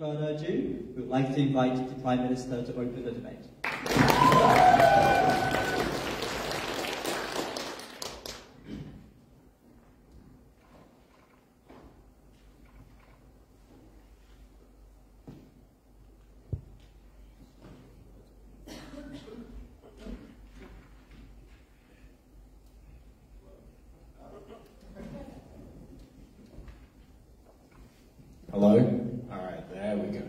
further ado, we would like to invite the Prime Minister to open the debate. Hello? All right, there we go.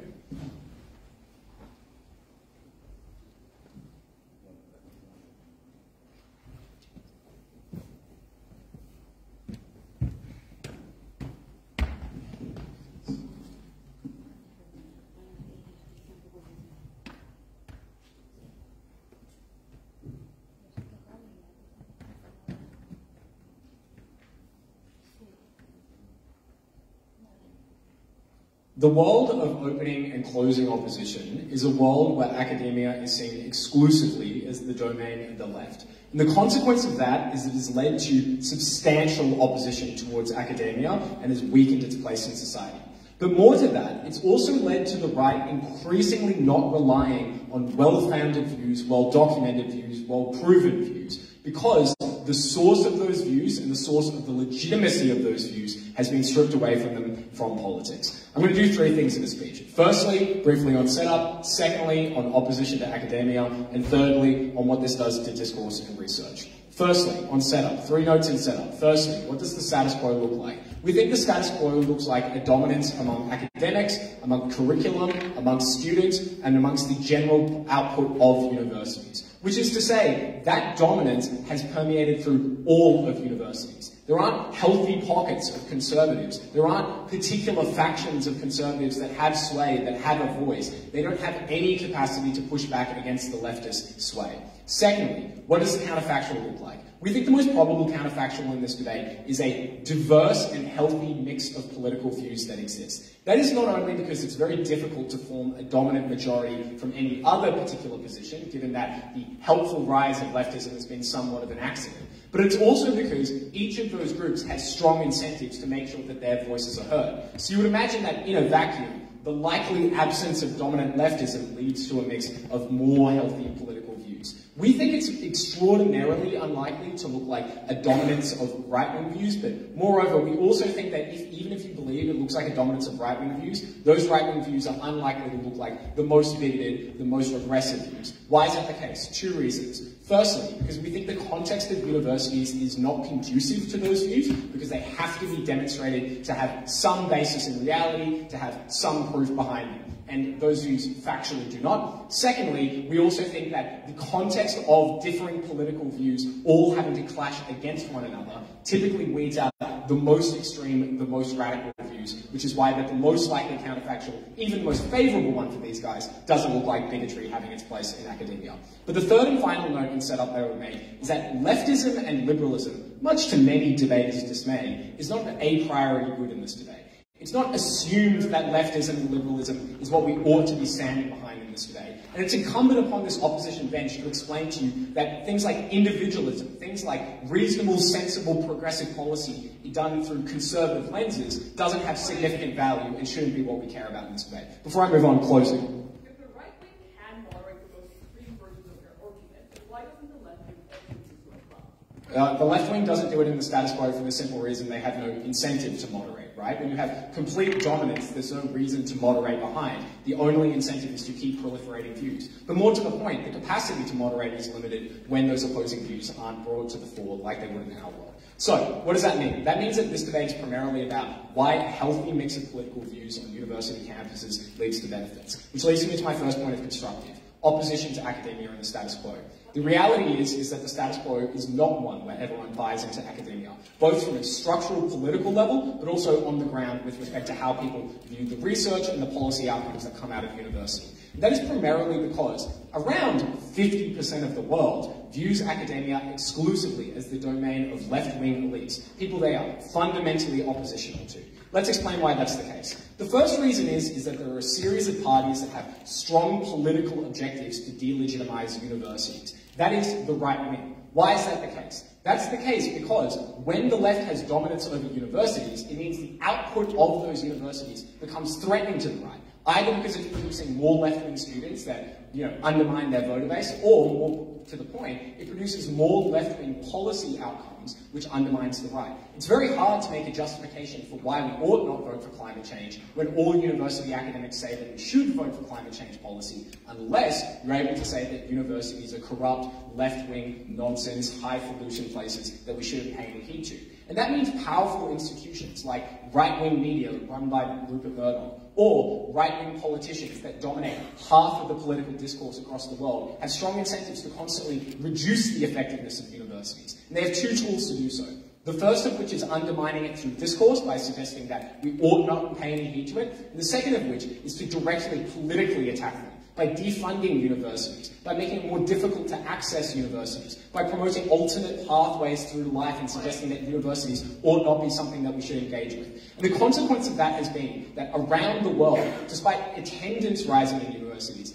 The world of opening and closing opposition is a world where academia is seen exclusively as the domain of the left. And the consequence of that is it has led to substantial opposition towards academia and has weakened its place in society. But more to that, it's also led to the right increasingly not relying on well-founded views, well-documented views, well-proven views, because the source of those views and the source of the legitimacy of those views has been stripped away from them from politics. I'm going to do three things in this speech. Firstly, briefly on setup. Secondly, on opposition to academia. And thirdly, on what this does to discourse and research. Firstly, on setup. 3 notes in setup. Firstly, what does the status quo look like? We think the status quo looks like a dominance among academics, among curriculum, amongst students, and amongst the general output of universities. Which is to say, that dominance has permeated through all of universities. There aren't healthy pockets of conservatives. There aren't particular factions of conservatives that have sway, that have a voice. They don't have any capacity to push back against the leftist sway. Secondly, what does the counterfactual look like? We think the most probable counterfactual in this debate is a diverse and healthy mix of political views that exist. That is not only because it's very difficult to form a dominant majority from any other particular position, given that the helpful rise of leftism has been somewhat of an accident, but it's also because each of those groups has strong incentives to make sure that their voices are heard. So you would imagine that in a vacuum, the likely absence of dominant leftism leads to a mix of more healthy political views. We think it's extraordinarily unlikely to look like a dominance of right-wing views, but moreover, we also think that even if you believe it looks like a dominance of right-wing views, those right-wing views are unlikely to look like the most bigoted, the most regressive views. Why is that the case? 2 reasons. Firstly, because we think the context of universities is not conducive to those views, because they have to be demonstrated to have some basis in reality, to have some proof behind them. And those views factually do not. Secondly, we also think that the context of differing political views all having to clash against one another typically weeds out the most extreme, the most radical views, which is why that the most likely counterfactual, even the most favourable one for these guys, doesn't look like bigotry having its place in academia. But the third and final note in setup that I would make is that leftism and liberalism, much to many debaters' dismay, is not a priori good in this debate. It's not assumed that leftism and liberalism is what we ought to be standing behind in this debate. And it's incumbent upon this opposition bench to explain to you that things like individualism, things like reasonable, sensible, progressive policy done through conservative lenses doesn't have significant value and shouldn't be what we care about in this debate. Before I move on, closing. If the right wing can moderate the most extreme versions of their argument, why doesn't the left wing also do so as well? The left wing doesn't do it in the status quo for the simple reason they have no incentive to moderate, right? When you have complete dominance, there's no reason to moderate behind. The only incentive is to keep proliferating views. But more to the point, the capacity to moderate is limited when those opposing views aren't brought to the fore like they would in our world. So, what does that mean? That means that this debate is primarily about why a healthy mix of political views on university campuses leads to benefits. Which leads me to my first point of constructive: opposition to academia and the status quo. The reality is that the status quo is not one where everyone buys into academia, both from a structural political level, but also on the ground with respect to how people view the research and the policy outcomes that come out of university. And that is primarily because around 50% of the world views academia exclusively as the domain of left-wing elites, people they are fundamentally oppositional to. Let's explain why that's the case. The first reason is that there are a series of parties that have strong political objectives to delegitimize universities. That is the right wing. Why is that the case? That's the case because when the left has dominance over universities, it means the output of those universities becomes threatening to the right. either because it's producing more left-wing students that undermine their voter base, or more to the point, it produces more left-wing policy outcomes which undermines the right. It's very hard to make a justification for why we ought not vote for climate change when all university academics say that we should vote for climate change policy, unless you're able to say that universities are corrupt, left-wing, nonsense, high-pollution places that we shouldn't pay any heed to. And that means powerful institutions like right-wing media run by Rupert Murdoch, or right-wing politicians that dominate half of the political discourse across the world have strong incentives to constantly reduce the effectiveness of universities. And they have two tools to do so. The first of which is undermining it through discourse by suggesting that we ought not pay any heed to it. And the second of which is to directly politically attack them by defunding universities, by making it more difficult to access universities, by promoting alternate pathways through life and suggesting that universities ought not be something that we should engage with. And the consequence of that has been that around the world, despite attendance rising in universities,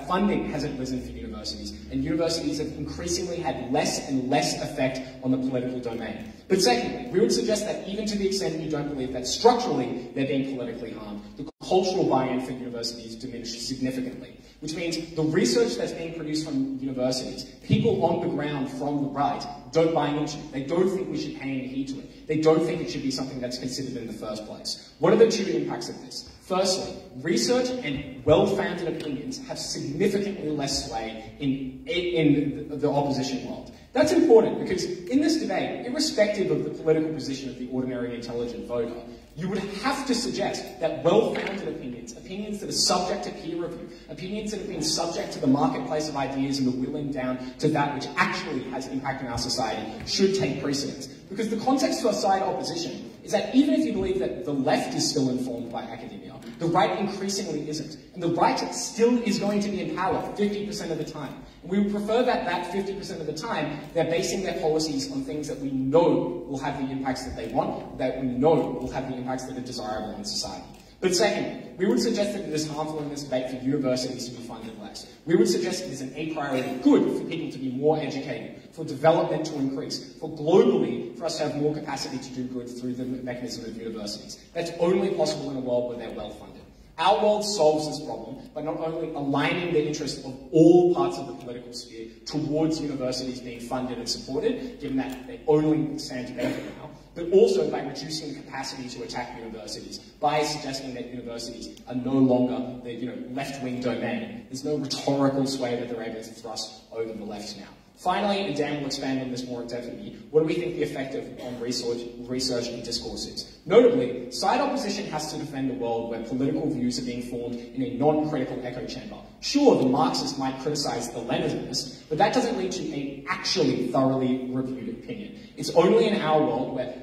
funding hasn't risen for universities, and universities have increasingly had less and less effect on the political domain. But secondly, we would suggest that even to the extent you don't believe that structurally they're being politically harmed, the cultural buy-in for universities diminished significantly, which means the research that's being produced from universities, people on the ground from the right don't buy into it. They don't think we should pay any heed to it. They don't think it should be something that's considered in the first place. What are the two impacts of this? Firstly, research and well-founded opinions have significantly less sway in the opposition world. That's important because in this debate, irrespective of the political position of the ordinary intelligent voter, you would have to suggest that well-founded opinions, opinions that are subject to peer review, opinions that have been subject to the marketplace of ideas and the willing down to that which actually has impact on our society, should take precedence. Because the context for side opposition is that even if you believe that the left is still informed by academia, the right increasingly isn't. And the right still is going to be in power 50% of the time. And we would prefer that 50% of the time, they're basing their policies on things that we know will have the impacts that they want, that we know will have the impacts that are desirable in society. But secondly, we would suggest that it is harmful in this debate for universities to be funded less. We would suggest it is an a priori good for people to be more educated, for development to increase, for globally, for us to have more capacity to do good through the mechanism of universities. That's only possible in a world where they're well funded. Our world solves this problem by not only aligning the interests of all parts of the political sphere towards universities being funded and supported, given that they only stand to benefit now, but also by reducing the capacity to attack universities, by suggesting that universities are no longer the left-wing domain. There's no rhetorical sway that they're able to thrust over the left now. Finally, and Dan will expand on this more in depth than me, what do we think the effect on research and discourse is? Notably, side opposition has to defend a world where political views are being formed in a non-critical echo chamber. Sure, the Marxists might criticize the Leninists, but that doesn't lead to an actually thoroughly reviewed opinion. It's only in our world where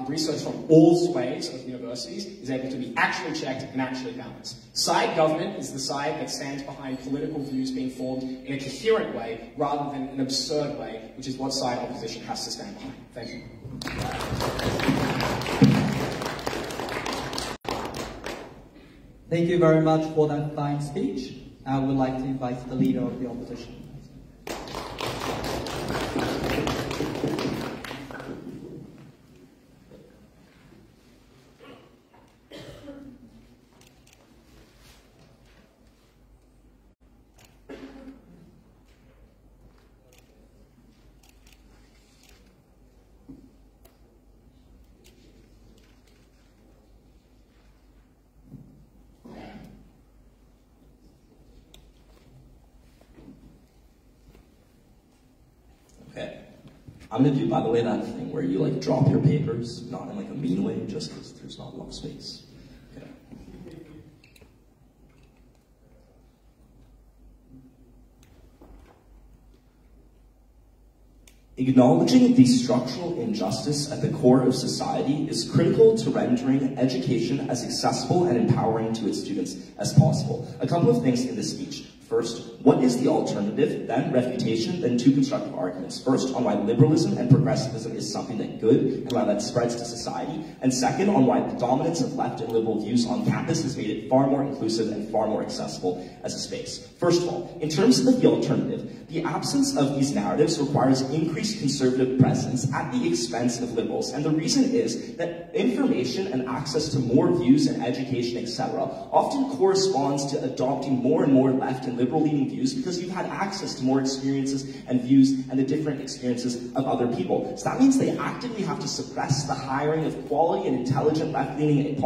research from all swathes of universities is able to be actually checked and actually balanced. Side government is the side that stands behind political views being formed in a coherent way rather than an absurd way, which is what side opposition has to stand behind. Thank you. Thank you very much for that fine speech. I would like to invite the leader of the opposition. Okay. I'm gonna do, by the way, that thing where you like drop your papers, not in like a mean way, just because there's not a lot of space. Okay. Acknowledging the structural injustice at the core of society is critical to rendering education as accessible and empowering to its students as possible. A couple of things in this speech. First, What is the alternative? Then refutation, then two constructive arguments. First, on why liberalism and progressivism is something that's good and why that spreads to society. And second, on why the dominance of left and liberal views on campus has made it far more inclusive and far more accessible as a space. First of all, in terms of the alternative, the absence of these narratives requires increased conservative presence at the expense of liberals. And the reason is that information and access to more views and education, etc., often corresponds to adopting more and more left and liberal-leaning views because you've had access to more experiences and views and the different experiences of other people. So that means they actively have to suppress the hiring of quality and intelligent left-leaning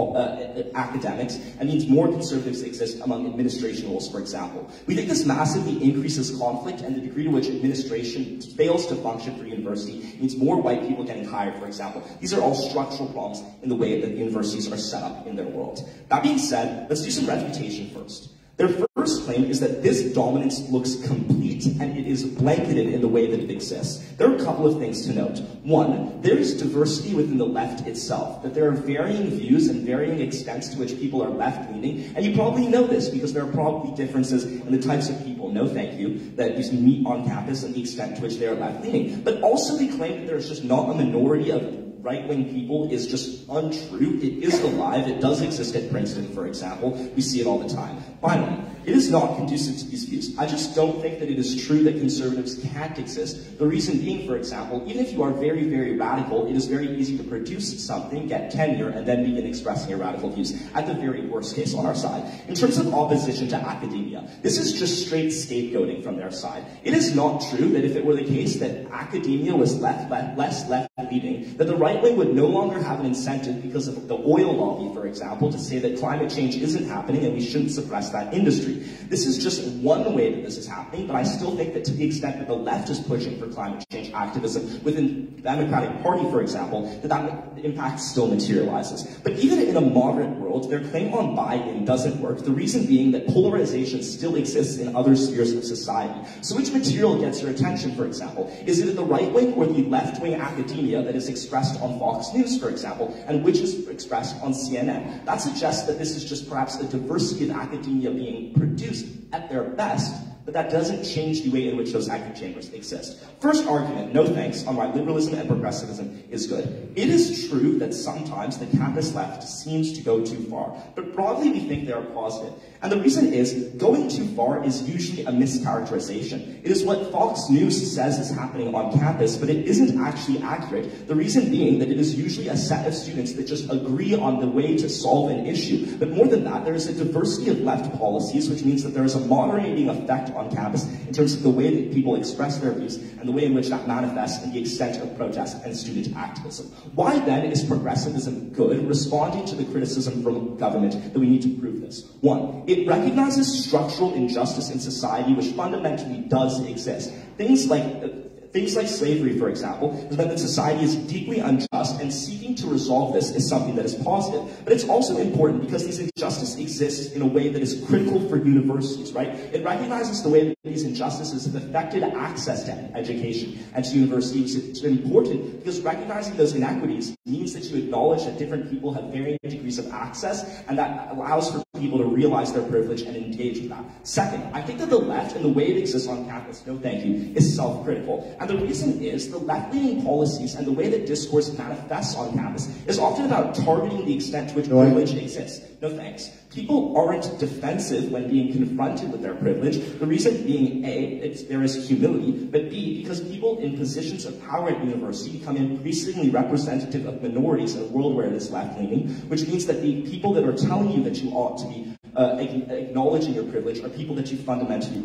academics, and means more conservatives exist among administration roles, for example. We think this massively increases conflict, and the degree to which administration fails to function for university means more white people getting hired, for example. These are all structural problems in the way that universities are set up in their world. That being said, let's do some refutation first. Their first claim is that this dominance looks complete and it is blanketed in the way that it exists. There are a couple of things to note. One, there is diversity within the left itself, that there are varying views and varying extents to which people are left-leaning, and you probably know this because there are probably differences in the types of people, no thank you, that you meet on campus and the extent to which they are left-leaning. But also they claim that there's just not a minority of right-wing people is just untrue. It is alive. It does exist at Princeton, for example. We see it all the time. Finally, it is not conducive to these views. I just don't think that it is true that conservatives can't exist. The reason being, for example, even if you are very, very radical, it is very easy to produce something, get tenure, and then begin expressing your radical views, at the very worst case on our side. In terms of opposition to academia, this is just straight scapegoating from their side. It is not true that if it were the case that academia was less left-leaning, that the right wing would no longer have an incentive because of the oil lobby, for example, to say that climate change isn't happening and we shouldn't suppress that industry. This is just one way that this is happening, but I still think that to the extent that the left is pushing for climate change activism within the Democratic Party, for example, that impact still materializes. But even in a moderate world, their claim on buy-in doesn't work, the reason being that polarization still exists in other spheres of society. So which material gets your attention, for example? Is it the right wing or the left-wing academia that is expressed on Fox News, for example, and which is expressed on CNN? That suggests that this is just perhaps a diversity of academia being produced at their best, but that doesn't change the way in which those echo chambers exist. First argument, no thanks, on why liberalism and progressivism is good. It is true that sometimes the campus left seems to go too far, but broadly we think they are positive. And the reason is, going too far is usually a mischaracterization. It is what Fox News says is happening on campus, but it isn't actually accurate. The reason being that it is usually a set of students that just agree on the way to solve an issue. But more than that, there is a diversity of left policies, which means that there is a moderating effect on campus in terms of the way that people express their views and the way in which that manifests in the extent of protest and student activism. Why then is progressivism good, responding to the criticism from government that we need to prove this? One, it recognizes structural injustice in society which fundamentally does exist. Things like slavery, for example, has meant that society is deeply unjust, and seeking to resolve this is something that is positive. But it's also important because these injustices exist in a way that is critical for universities, right? It recognizes the way that these injustices have affected access to education and to universities. It's important because recognizing those inequities means that you acknowledge that different people have varying degrees of access, and that allows for people to realize their privilege and engage with that. Second, I think that the left and the way it exists on campus, no thank you, is self-critical. And the reason is the left-leaning policies and the way that discourse manifests on campus is often about targeting the extent to which privilege exists. No thanks. People aren't defensive when being confronted with their privilege. The reason being A, there is humility, but B, because people in positions of power at university become increasingly representative of minorities in a world where it is left-leaning, which means that the people that are telling you that you ought to be acknowledging your privilege are people that you fundamentally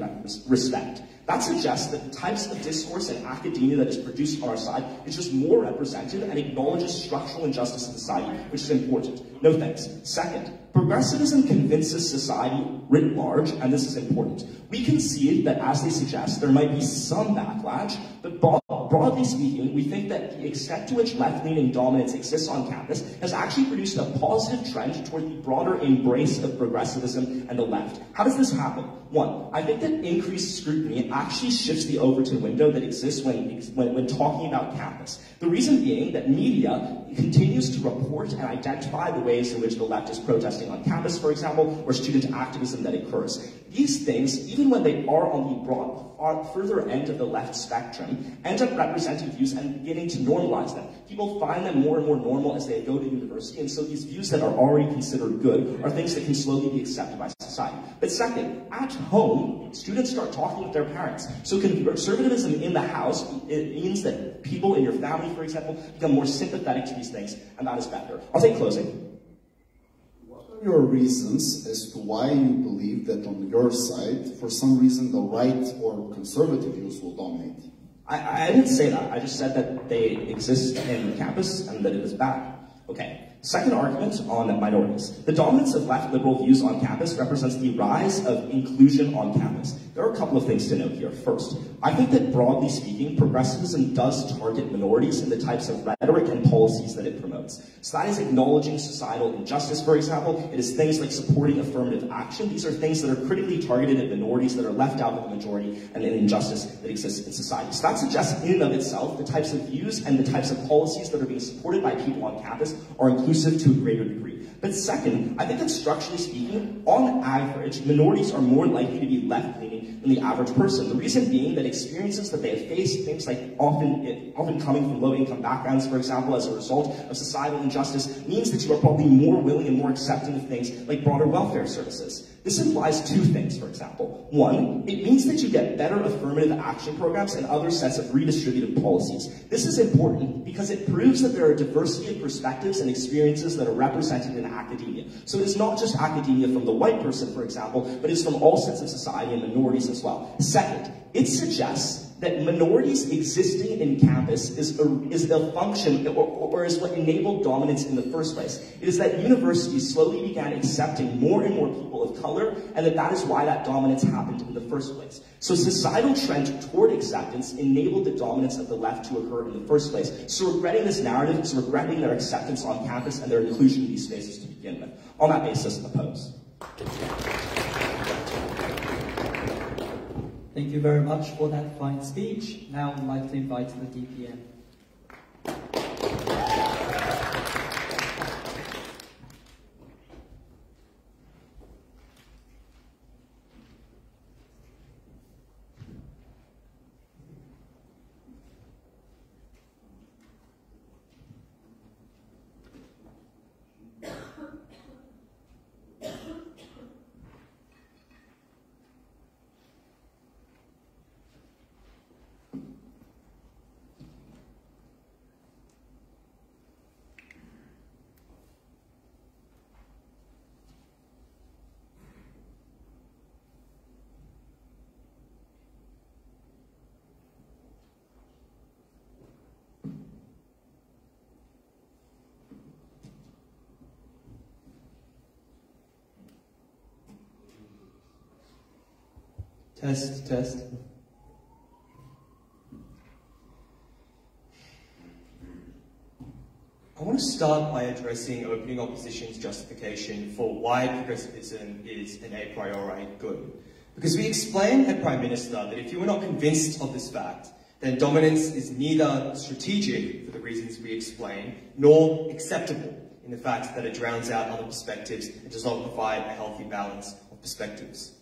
respect. That suggests that the types of discourse and academia that is produced on our side is just more representative and acknowledges structural injustice in society, which is important. No thanks. Second, progressivism convinces society writ large, and this is important. We concede that, as they suggest, there might be some backlash, but bottom Broadly speaking, we think that the extent to which left-leaning dominance exists on campus has actually produced a positive trend toward the broader embrace of progressivism and the left. How does this happen? One, I think that increased scrutiny actually shifts the Overton window that exists when talking about campus. The reason being that media continues to report and identify the ways in which the left is protesting on campus, for example, or student activism that occurs. These things, even when they are on the further end of the left spectrum, end up representing views and beginning to normalize them. People find them more and more normal as they go to university, and so these views that are already considered good are things that can slowly be accepted by society. But second, at home, students start talking with their parents. So conservatism in the house, it means that people in your family, for example, become more sympathetic to these things, and that is better. I'll take closing. What are your reasons as to why you believe that on your side, for some reason, the right or conservative views will dominate? I didn't say that. I just said that they exist in campus and that it is bad. Okay. Second argument on minorities. The dominance of left liberal views on campus represents the rise of inclusion on campus. There are a couple of things to note here. First, I think that broadly speaking, progressivism does target minorities in the types of rhetoric and policies that it promotes. So that is acknowledging societal injustice, for example. It is things like supporting affirmative action. These are things that are critically targeted at minorities that are left out of the majority and an injustice that exists in society. So that suggests in and of itself the types of views and the types of policies that are being supported by people on campus are inclusive to a greater degree. But second, I think that structurally speaking, on average, minorities are more likely to be left-leaning than the average person. The reason being that experiences that they have faced, things like often coming from low-income backgrounds, for example, as a result of societal injustice, means that you are probably more willing and more accepting of things like broader welfare services. This implies two things, for example. One, it means that you get better affirmative action programs and other sets of redistributive policies. This is important because it proves that there are a diversity of perspectives and experiences that are represented in academia. So it's not just academia from the white person, for example, but it's from all sets of society and minorities as well. Second, it suggests that minorities existing in campus is a function, or is what enabled dominance in the first place. It is that universities slowly began accepting more and more people of color, and that is why that dominance happened in the first place. So societal trend toward acceptance enabled the dominance of the left to occur in the first place. So regretting this narrative is regretting their acceptance on campus and their inclusion in these spaces to begin with. On that basis, oppose. Thank you very much for that fine speech. Now I'd like to invite the DPM. Test, test. I want to start by addressing opening opposition's justification for why progressivism is an a priori good. Because we explained at Prime Minister that if you were not convinced of this fact, then dominance is neither strategic, for the reasons we explained, nor acceptable in the fact that it drowns out other perspectives and does not provide a healthy balance of perspectives.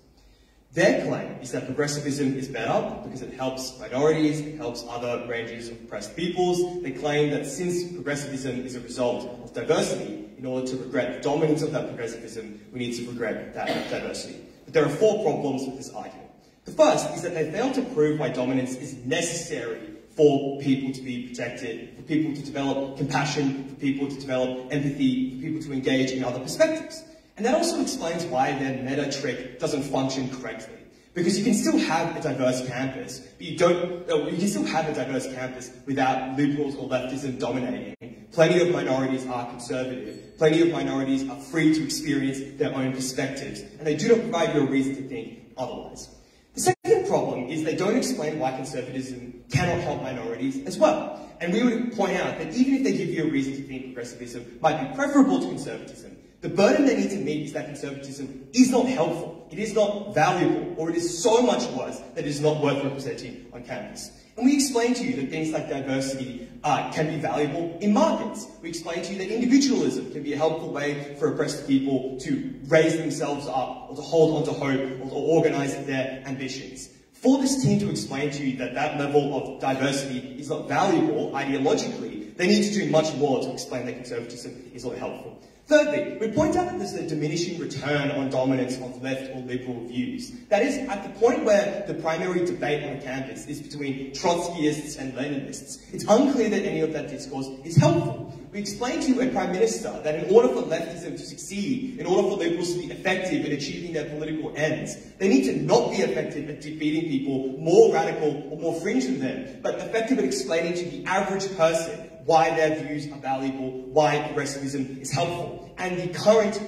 Their claim is that progressivism is better because it helps minorities, it helps other ranges of oppressed peoples. They claim that since progressivism is a result of diversity, in order to regret the dominance of that progressivism, we need to regret that diversity. But there are 4 problems with this argument. The first is that they fail to prove why dominance is necessary for people to be protected, for people to develop compassion, for people to develop empathy, for people to engage in other perspectives. And that also explains why their meta trick doesn't function correctly. Because you can still have a diverse campus, but you can still have a diverse campus without liberals or leftism dominating. Plenty of minorities are conservative. Plenty of minorities are free to experience their own perspectives, and they do not provide you a reason to think otherwise. The second problem is is they don't explain why conservatism cannot help minorities as well. And we would point out that even if they give you a reason to think progressivism might be preferable to conservatism, the burden they need to meet is that conservatism is not helpful, it is not valuable, or it is so much worse that it is not worth representing on campus. And we explain to you that things like diversity can be valuable in markets. We explain to you that individualism can be a helpful way for oppressed people to raise themselves up, or to hold on to hope, or to organize their ambitions. For this team to explain to you that that level of diversity is not valuable ideologically, they need to do much more to explain that conservatism is not helpful. Thirdly, we point out that there's a diminishing return on dominance of left or liberal views. That is, at the point where the primary debate on the campus is between Trotskyists and Leninists, it's unclear that any of that discourse is helpful. We explained to a Prime Minister that in order for leftism to succeed, in order for liberals to be effective in achieving their political ends, they need to not be effective at defeating people more radical or more fringe than them, but effective at explaining to the average person why their views are valuable, why progressivism is helpful. And the current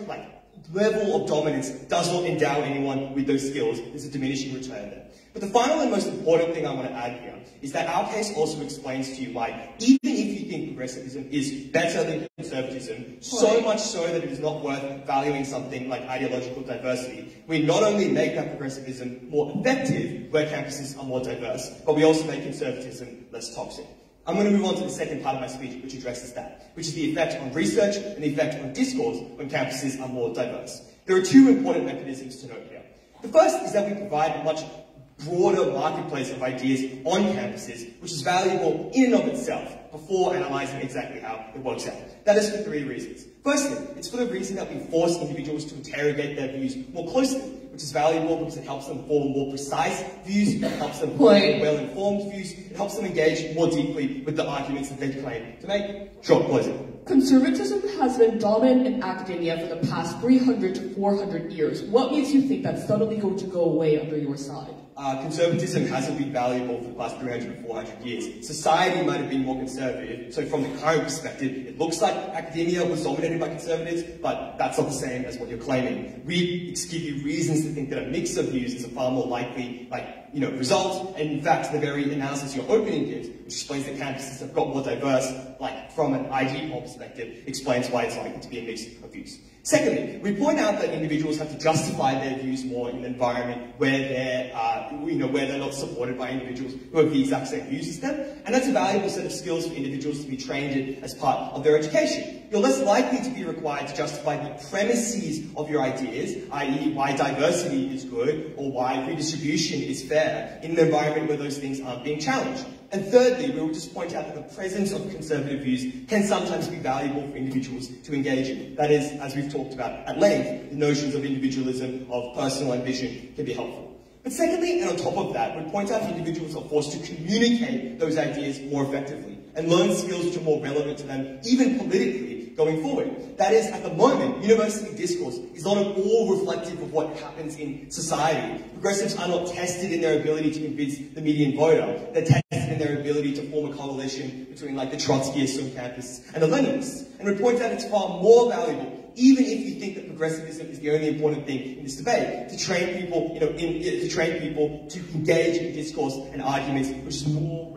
level of dominance does not endow anyone with those skills. There's a diminishing return there. But the final and most important thing I want to add here is that our case also explains to you why, even if you think progressivism is better than conservatism, so much so that it is not worth valuing something like ideological diversity, we not only make that progressivism more effective where campuses are more diverse, but we also make conservatism less toxic. I'm going to move on to the second part of my speech, which addresses that, which is the effect on research and the effect on discourse when campuses are more diverse. There are two important mechanisms to note here. The first is that we provide a much broader marketplace of ideas on campuses, which is valuable in and of itself, before analysing exactly how it works out. That is for three reasons. Firstly, it's for the reason that we force individuals to interrogate their views more closely, which is valuable because it helps them form more precise views, it helps them form more well-informed views, it helps them engage more deeply with the arguments that they claim to make. Sure, closing. Conservatism has been dominant in academia for the past 300 to 400 years. What makes you think that's suddenly going to go away under your side? Conservatism hasn't been valuable for the past 300 to 400 years. Society might have been more conservative, so from the current perspective, it looks like academia was dominated by conservatives, but that's not the same as what you're claiming. We give you reasons to think that a mix of views is a far more likely, result, and in fact, the very analysis your opening gives, which explains that campuses have got more diverse, from an ID poll perspective, explains why it's likely to be a mix of views. Secondly, we point out that individuals have to justify their views more in an environment where they're not supported by individuals who have the exact same views as them, and that's a valuable set of skills for individuals to be trained in as part of their education. You're less likely to be required to justify the premises of your ideas, i.e. why diversity is good or why redistribution is fair, in an environment where those things aren't being challenged. And thirdly, we will just point out that the presence of conservative views can sometimes be valuable for individuals to engage in. That is, as we've talked about at length, the notions of individualism, of personal ambition can be helpful. But secondly, and on top of that, we point out that individuals are forced to communicate those ideas more effectively and learn skills which are more relevant to them, even politically, going forward. That is, at the moment, university discourse is not at all reflective of what happens in society. Progressives are not tested in their ability to convince the median voter. They're tested in their ability to form a coalition between the Trotskyists on campus and the Leninists. And we point out it's far more valuable, even if you think that progressivism is the only important thing in this debate, to train people, to engage in discourse and arguments which is more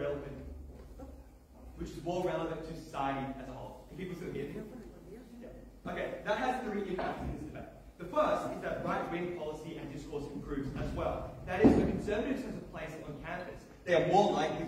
relevant to society as a whole. Can people still hear me? Yeah. Okay, that has three impacts in this debate. The first is that right-wing policy and discourse improves as well. That is, when conservatives have a place on campus, they are more likely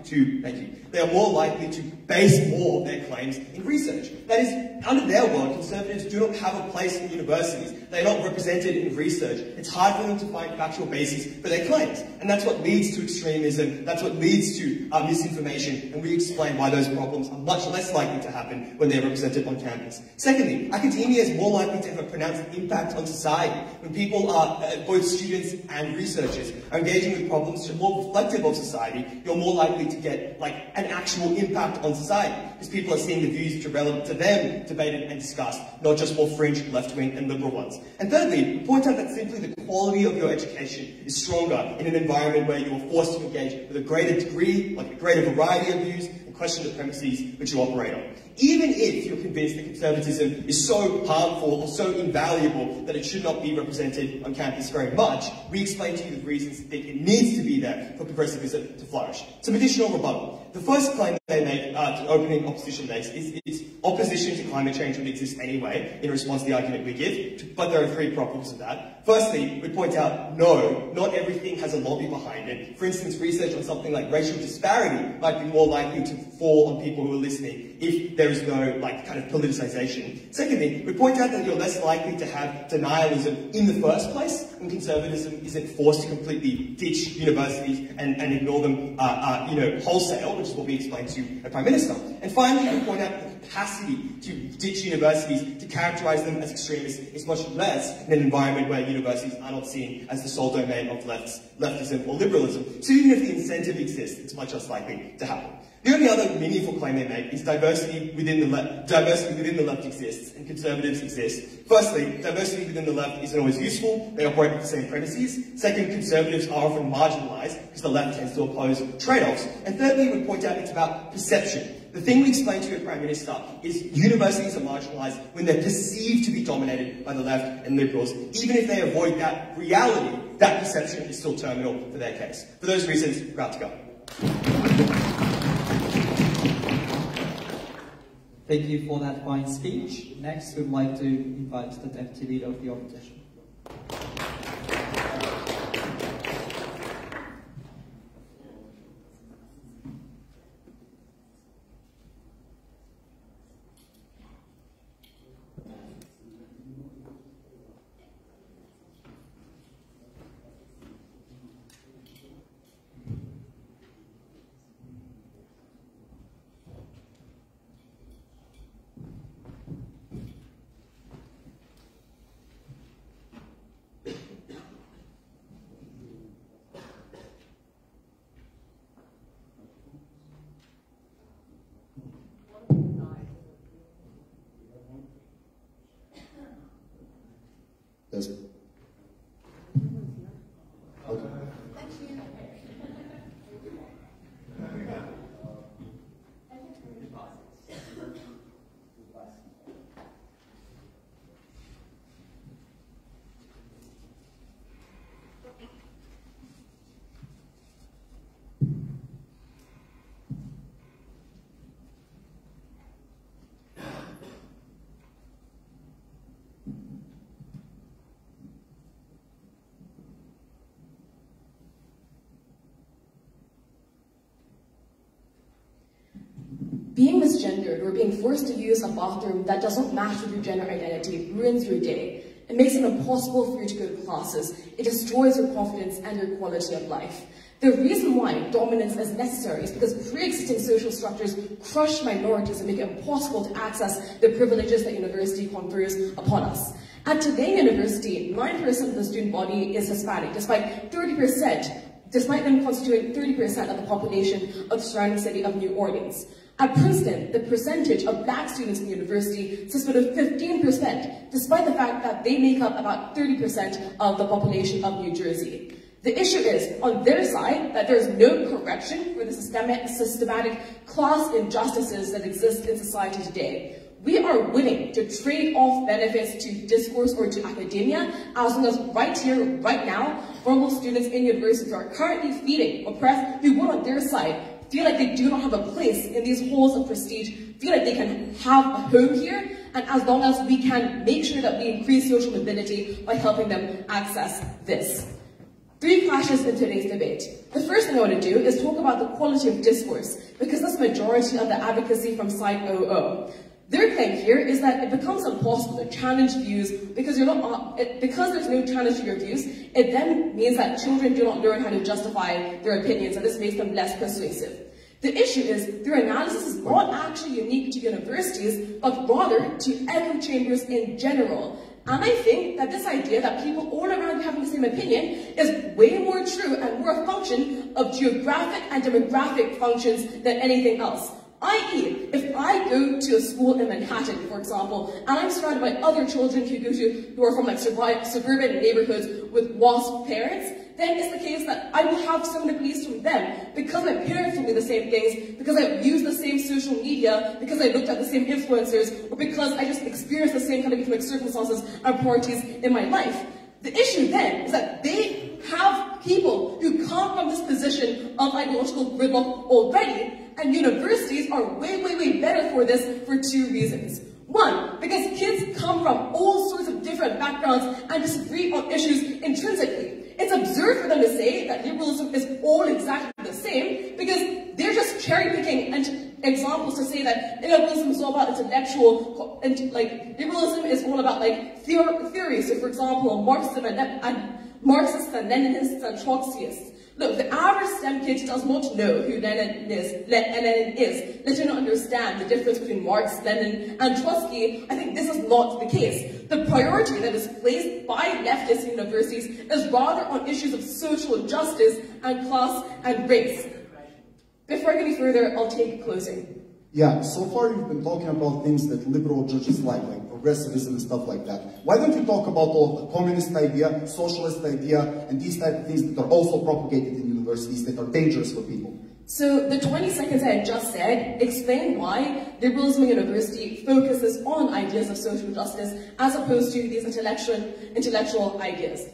to base more of their claims in research. That is, under their world, conservatives do not have a place in universities. They're not represented in research. It's hard for them to find factual basis for their claims. And that's what leads to extremism, that's what leads to misinformation, and we explain why those problems are much less likely to happen when they're represented on campus. Secondly, academia is more likely to have a pronounced impact on society. When people are, both students and researchers, are engaging with problems which are more reflective of society, you're more likely to get an actual impact on society, because people are seeing the views which are relevant to them debated and discussed, not just more fringe, left-wing and liberal ones. And thirdly, we point out that simply the quality of your education is stronger in an environment where you are forced to engage with a greater degree, a greater variety of views, and question the premises which you operate on. Even if you're convinced that conservatism is so harmful or so invaluable that it should not be represented on campus very much, we explain to you the reasons that it needs to be there for progressivism to flourish. Some additional rebuttal. The first claim they make, the opening opposition makes, is its opposition to climate change would exist anyway in response to the argument we give, but there are three problems with that. Firstly, we point out, no, not everything has a lobby behind it. For instance, research on something like racial disparity might be more likely to fall on people who are listening if there is no, like, kind of politicization. Secondly, we point out that you're less likely to have denialism in the first place when conservatism isn't forced to completely ditch universities and ignore them, wholesale, which is what we explained to the Prime Minister. And finally, we point out the capacity to ditch universities, to characterize them as extremists, is much less in an environment where universities are not seen as the sole domain of leftism or liberalism. So even if the incentive exists, it's much less likely to happen. The only other meaningful claim they make is diversity within the left exists, and conservatives exist. Firstly, diversity within the left isn't always useful. They operate with the same premises. Second, conservatives are often marginalized because the left tends to oppose trade-offs. And thirdly, we point out it's about perception. The thing we explained to your Prime Minister is universities are marginalized when they're perceived to be dominated by the left and liberals. Even if they avoid that reality, that perception is still terminal for their case. For those reasons, we're out to go. Thank you for that fine speech. Next, we'd like to invite the Deputy Leader of the Opposition. Yes. Okay. Being misgendered or being forced to use a bathroom that doesn't match with your gender identity ruins your day. It makes it impossible for you to go to classes. It destroys your confidence and your quality of life. The reason why dominance is necessary is because pre-existing social structures crush minorities and make it impossible to access the privileges that university confers upon us. At Tulane University, 9% of the student body is Hispanic, despite them constituting 30% of the population of the surrounding city of New Orleans. At Princeton, the percentage of black students in the university sits below 15%, despite the fact that they make up about 30% of the population of New Jersey. The issue is, on their side, that there is no correction for the systematic class injustices that exist in society today. We are willing to trade off benefits to discourse or to academia, as long as right here, right now, vulnerable students in universities are currently feeling oppressed, who would on their side feel like they do not have a place in these halls of prestige, feel like they can have a home here, and as long as we can make sure that we increase social mobility by helping them access this. 3 clashes in today's debate. The first thing I want to do is talk about the quality of discourse, because that's the majority of the advocacy from side 00. Their claim here is that it becomes impossible to challenge views because there's no challenge to your views. It then means that children do not learn how to justify their opinions, and this makes them less persuasive. The issue is their analysis is not actually unique to universities, but rather to echo chambers in general. And I think that this idea that people all around having the same opinion is way more true and more a function of geographic and demographic functions than anything else. I.e., if I go to a school in Manhattan, for example, and I'm surrounded by other children who are from like suburban neighborhoods with WASP parents, then it's the case that I will have similar beliefs from them because my parents told me the same things, because I've used the same social media, because I looked at the same influencers, or because I just experienced the same kind of economic circumstances and priorities in my life. The issue then is that they have people who come from this position of ideological gridlock already, and universities are way, way, way better for this for two reasons. One, because kids come from all sorts of different backgrounds and disagree on issues intrinsically. It's absurd for them to say that liberalism is all exactly the same because they're just cherry-picking examples to say that liberalism is all about intellectual, liberalism is all about like theory. So, for example, Marxists and Leninists and Trotskyists. Look, the average STEM kid does not know who Lenin is, let alone understand the difference between Marx, Lenin, and Trotsky. I think this is not the case. The priority that is placed by leftist universities is rather on issues of social justice and class and race. Before I go any further, I'll take closing. Yeah, so far you've been talking about things that liberal judges like progressivism and stuff like that. Why don't you talk about all the communist idea, socialist idea, and these type of things that are also propagated in universities that are dangerous for people? So the 20 seconds I had just said explain why liberalism in university focuses on ideas of social justice as opposed to these intellectual ideas.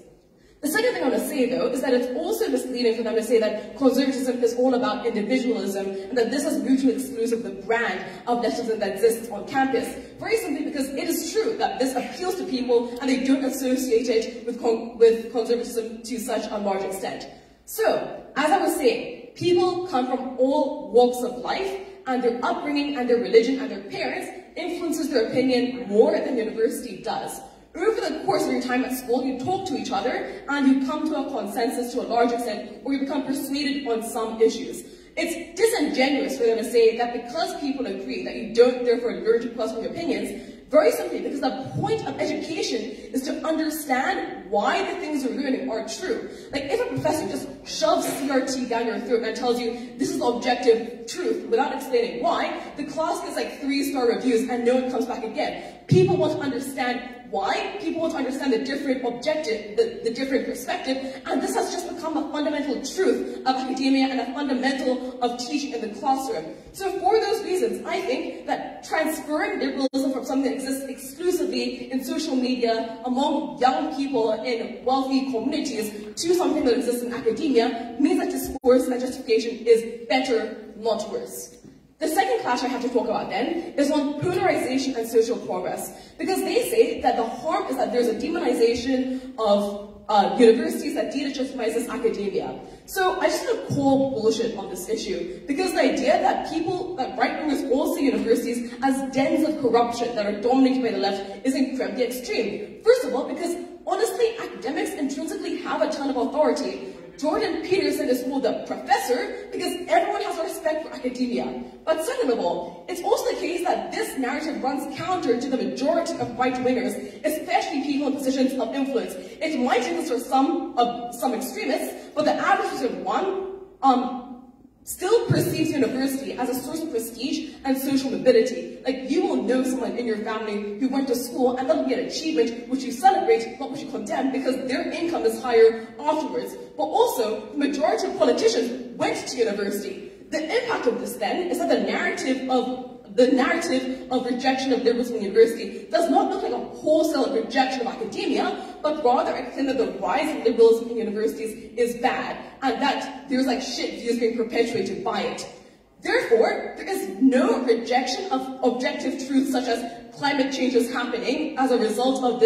The second thing I want to say, though, is that it's also misleading for them to say that conservatism is all about individualism and that this is mutually exclusive the brand of leftism that exists on campus. Very simply because it is true that this appeals to people and they don't associate it with conservatism to such a large extent. So, as I was saying, people come from all walks of life and their upbringing and their religion and their parents influences their opinion more than university does. Over the course of your time at school, you talk to each other and you come to a consensus to a large extent, or you become persuaded on some issues. It's disingenuous for them to say that because people agree that you don't therefore learn to question your opinions, very simply because the point of education is to understand why the things you're learning are true. Like if a professor just shoves CRT down your throat and tells you this is objective truth without explaining why, the class gets like 3-star reviews and no one comes back again. People want to understand why? People want to understand the different objective, the different perspective, and this has just become a fundamental truth of academia and a fundamental of teaching in the classroom. So for those reasons, I think that transferring liberalism from something that exists exclusively in social media among young people in wealthy communities to something that exists in academia means that discourse and justification is better, not worse. The second clash I have to talk about then is on polarization and social progress, because they say that the harm is that there's a demonization of universities that delegitimizes academia. So I just want to call bullshit on this issue, because the idea that right-wingers all see universities as dens of corruption that are dominated by the left is incredibly extreme. First of all, because honestly, academics intrinsically have a ton of authority. Jordan Peterson is called the professor because everyone has respect for academia. But second of all, it's also the case that this narrative runs counter to the majority of right-wingers, especially people in positions of influence. It might influence some extremists, but the average person still perceives university as a source of prestige and social mobility. Like, you will know someone in your family who went to school and that'll be an achievement which you celebrate, not which you condemn, because their income is higher afterwards. But also, the majority of politicians went to university. The impact of this, then, is that the narrative of rejection of liberalism in university does not look like a wholesale rejection of academia, but rather a claim that the rise of liberalism in universities is bad, and that there's like shit views being perpetuated by it. Therefore, there is no rejection of objective truths such as climate change is happening as a result of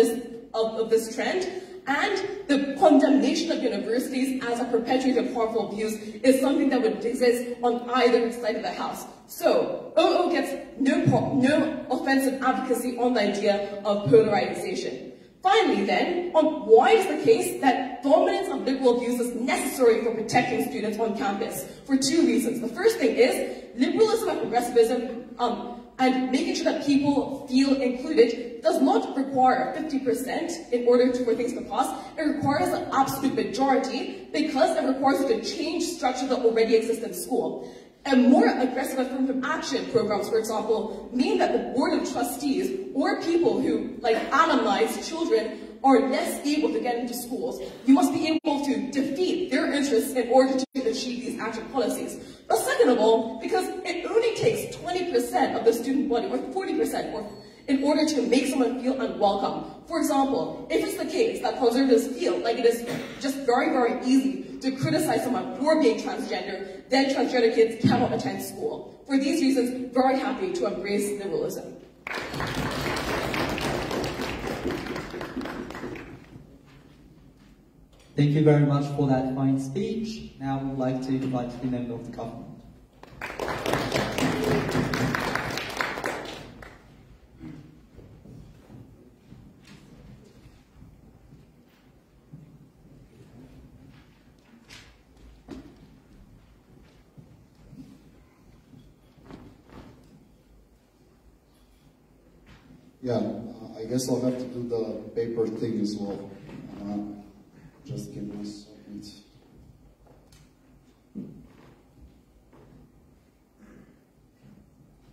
this trend, and the condemnation of universities as a perpetuator of harmful views is something that would exist on either side of the house. So, OO gets no offensive advocacy on the idea of polarization. Finally then, on why is the case that dominance of liberal views is necessary for protecting students on campus? For two reasons. The first thing is, liberalism and progressivism and making sure that people feel included does not require 50% in order for things to pass. It requires an absolute majority because it requires you to change structure that already exists in school. And more aggressive affirmative action programs, for example, mean that the board of trustees or people who anonymize children are less able to get into schools. You must be able to defeat their interests in order to achieve these action policies. But second of all, because it only takes 20% of the student body, or 40%, in order to make someone feel unwelcome. For example, if it's the case that conservatives feel like it is just very, very easy to criticize someone for being transgender, then transgender kids cannot attend school. For these reasons, very happy to embrace liberalism. Thank you very much for that fine speech. Now we would like to invite the member of the government. Yeah, I guess I'll have to do the paper thing as well. Just give me a second.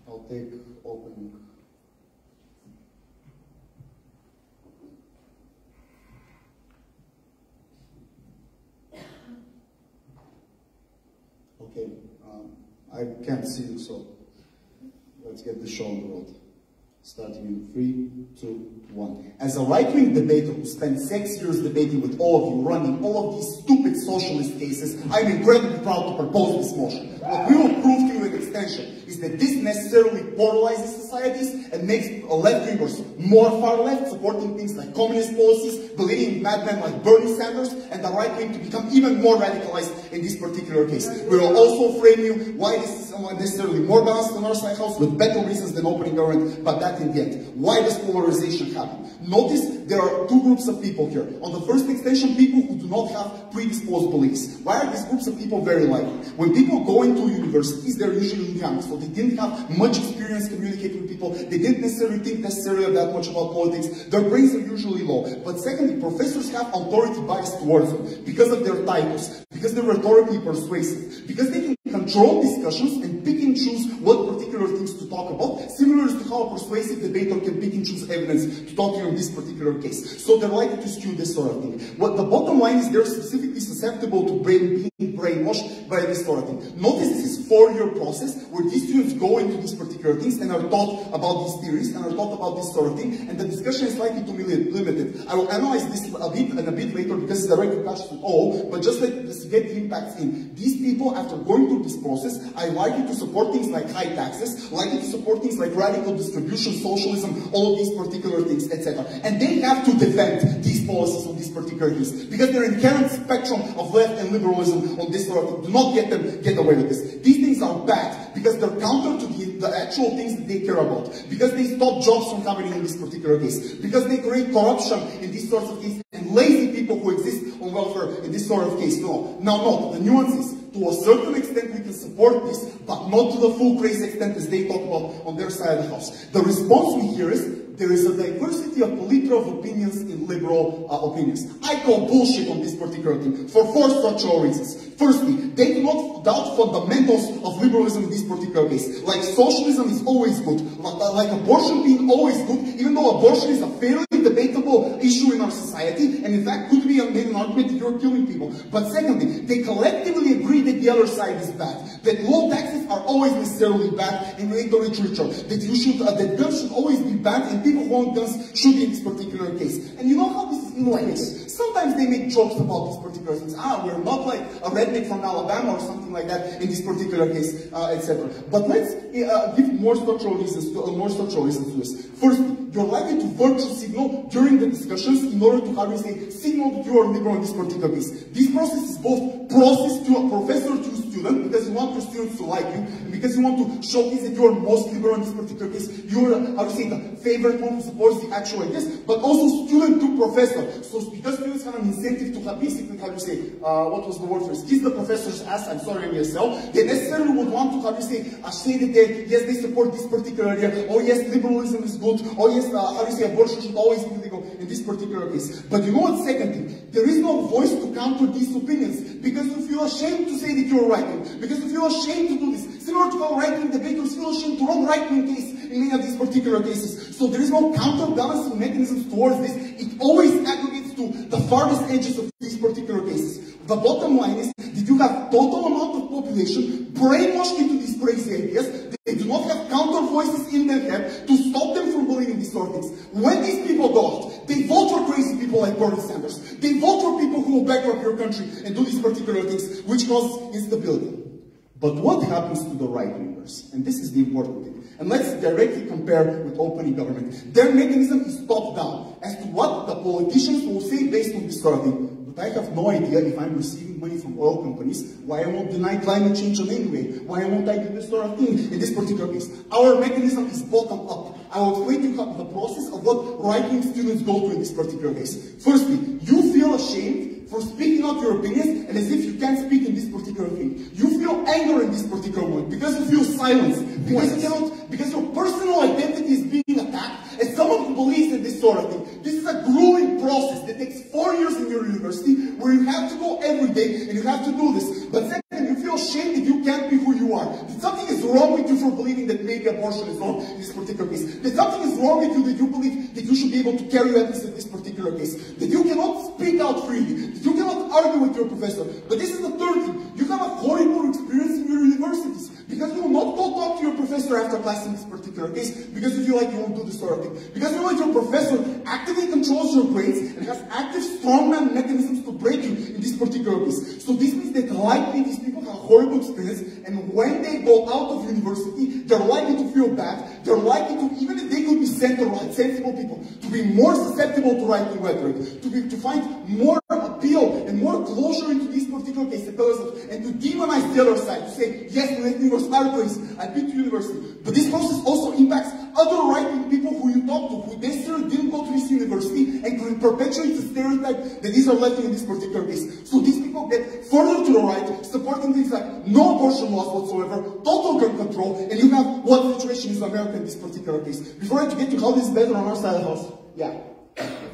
I'll take opening. Okay, I can't see you, so let's get the show on the road. Starting in 3, 2, 1. As a right-wing debater who spent 6 years debating with all of you, running all of these stupid socialist cases, I'm incredibly proud to propose this motion. What we will prove to you in extension is that this necessarily polarizes societies and makes left-wingers more far-left, supporting things like communist policies, believing in madmen like Bernie Sanders, and the right-wing to become even more radicalized in this particular case. We will also frame you why this is necessarily more balanced than our side house, with better reasons than opening government, but that in the end. Why does polarization happen? Notice there are two groups of people here. On the first extension, people who do not have predisposed beliefs. Why are these groups of people very likely? When people go into universities, they're usually young, so they didn't have much experience communicating with people. They didn't necessarily think that much about politics. Their brains are usually low. But secondly, professors have authority bias towards them because of their titles, because they're rhetorically persuasive, because they can control discussions and pick and choose what particular things to talk about, similar to how a persuasive debater can pick and choose evidence to talk to you in this particular case. So they're likely to skew this sort of thing. What the bottom line is, they're specifically susceptible to being brainwashed by this sort of thing. Notice this is a 4-year process where these students go into these particular things and are taught about these theories and are taught about this sort of thing, and the discussion is likely to be limited. I will analyze this a bit later because it's directly touched with all, but just let's get the impacts in. These people, after going through this process, are likely to support things like high taxes, likely to support things like radical distribution, socialism, all of these particular things, etc. And they have to defend these policies on these particular things because their inherent spectrum of left and liberalism on this sort of thing. Do not get them get away with this. These things are bad because they're counter to the actual things that they care about, because they stop jobs from happening in this particular case, because they create corruption in these sorts of cases, and lazy people who exist on welfare in this sort of case. No. Now note, the nuance is, to a certain extent we can support this, but not to the full crazy extent as they talk about on their side of the house. The response we hear is, there is a diversity of political opinions in liberal opinions. I call bullshit on this particular thing for 4 structural reasons. Firstly, they do not doubt fundamentals of liberalism in this particular case. Like socialism is always good, like abortion being always good, even though abortion is a fairly debatable issue in our society, and in fact could be made an argument that you're killing people. But secondly, they collectively agree that the other side is bad, that low taxes are always necessarily bad in the literature, that guns should always be banned, and people who own guns should be in this particular case. And you know how this is innovative? Sometimes they make jokes about these particular things. We're not like a redneck from Alabama or something like that in this particular case, etc. But let's give more structural reasons to this. Firstly, you're likely to virtue signal during the discussions in order to, how do you say, signal that you are liberal in this particular case. This process is both process to a professor to a student, because you want your students to like you, and because you want to showcase that you are most liberal in this particular case. You are, how do you say, the favorite one who supports the actual ideas, but also student to professor. So because students have an incentive to have basically, how do you say, what was the word for it? Kiss the professor's ass, I'm sorry, ESL. They necessarily would want to, how do you say that yes, they support this particular idea. Oh yes, liberalism is good. Oh yes, how do you say, abortion should always be legal in this particular case. But you know what, second thing, there is no voice to counter these opinions because you feel ashamed to say that you're right. right-wing, because we feel ashamed to do this. Similar to how right-wing debaters feel ashamed to run right-wing case in many of these particular cases. So there is no counterbalancing mechanisms towards this. It always aggregates to the farthest edges of these particular cases. The bottom line is that you have total amount of population brainwashed into these crazy ideas. They do not have counter voices in their head to stop them from believing these sort of things. When these people go out, they vote for crazy people like Bernie Sanders. They vote for people who will bankrupt your country and do these particular things, which cause instability. But what happens to the right-wingers? And this is the important thing. And let's directly compare with opening government. Their mechanism is top-down as to what the politicians will say based on this sort of thing. But I have no idea if I'm receiving money from oil companies, why I won't deny climate change on anyway, why won't I do this sort of thing in this particular case. Our mechanism is bottom-up. I will explain to you the process of what right-wing students go through in this particular case. Firstly, you feel ashamed for speaking out your opinions and as if you can't speak in this particular thing. You feel anger in this particular moment because you feel silence, because your personal identity is being attacked as someone who believes in this sort of thing. This is a grueling process that takes 4 years in your university where you have to go every day and you have to do this. But second, you feel ashamed that you can't be who you are. That something is wrong with you for believing that maybe abortion is wrong in this particular case. That something is wrong with you that you believe that you should be able to carry ethics in this particular case. That you cannot speak out freely. That you cannot argue with your professor. But this is the third thing. You have a horrible experience in your universities. Because you will not go talk to your professor after class in this particular case, because you feel like you won't do this sort of thing. Because you know that your professor actively controls your grades and has active strongman mechanisms to break you in this particular case. So this means that likely these people have a horrible experience, and when they go out of university, they're likely to feel bad. They're likely to, even if they could be sensible people, to be more susceptible to right-wing rhetoric, to find more appeal and more closure into these particular cases, and to demonize the other side, to say, yes, right-wingers are crazy, I've been to university. But this process also impacts other right-wing people who you talk to, who necessarily didn't go to this university, and perpetuates the stereotype that these are left-wing in this particular case. So these people get further to the right, supporting things like no abortion laws whatsoever, total gun control, and you have what the situation is in America in this particular case. Before I get to how this is better on our side of the house, yeah.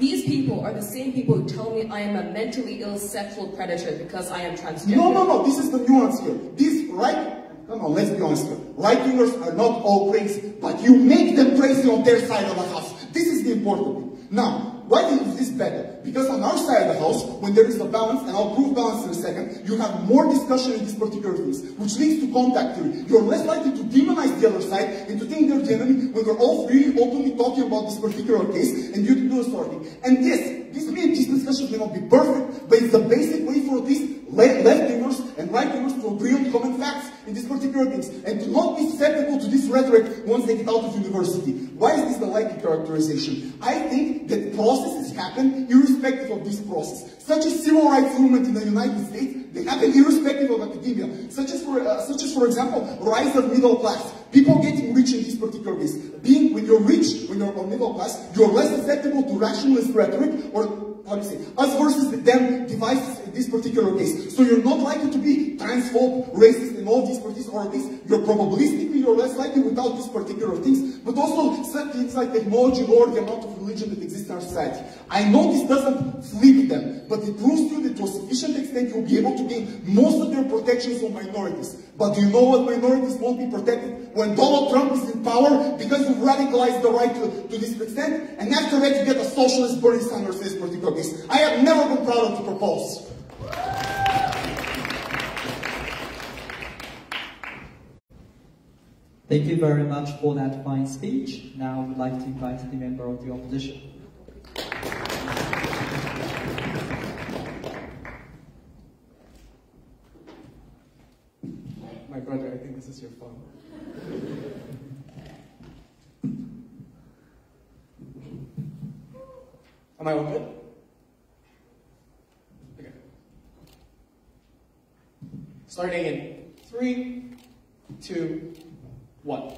These people are the same people who tell me I am a mentally ill sexual predator because I am transgender. No, this is the nuance here. These come on, let's be honest here. Right-wingers are not all crazy, but you make them crazy on their side of the house. This is the important thing. Now, why is this better? Because on our side of the house, when there is a balance, and I'll prove balance in a second, you have more discussion in these particular things, which leads to contact theory. You're less likely to demonize the other side and to think they're the enemy when we're all really openly talking about this particular case and you do the sort of thing. And this discussion may not be perfect, but it's the basic way for these left-wingers and right-wingers to agree on common facts in these particular things and to not be susceptible to this rhetoric once they get out of university. Why is this the likely characterization? I think that processes happen irrespective of this process. Such as civil rights movement in the United States, they happen irrespective of academia. Such as for example, rise of middle class. People getting rich in this particular case. When you're rich, when you're middle class, you're less susceptible to rationalist rhetoric or how do you say, us versus them devices in this particular case. So you're not likely to be transphobe, racist in all these parties, or at least you're probabilistically you're less likely without these particular things. But also certain things like technology or the amount of religion that exists in our society. I know this doesn't flip them, but it proves to you that to a sufficient extent you'll be able to gain most of their protections on minorities. But do you know what minorities won't be protected? When Donald Trump is in power, because you've radicalized the right to this extent, and after that you get a socialist Bernie Sanders in this particular case. I have never been proud of to propose. Thank you very much for that fine speech. Now I would like to invite the member of the opposition. My brother, I think this is your phone. Am I all good? Okay. Starting in 3, 2, 1.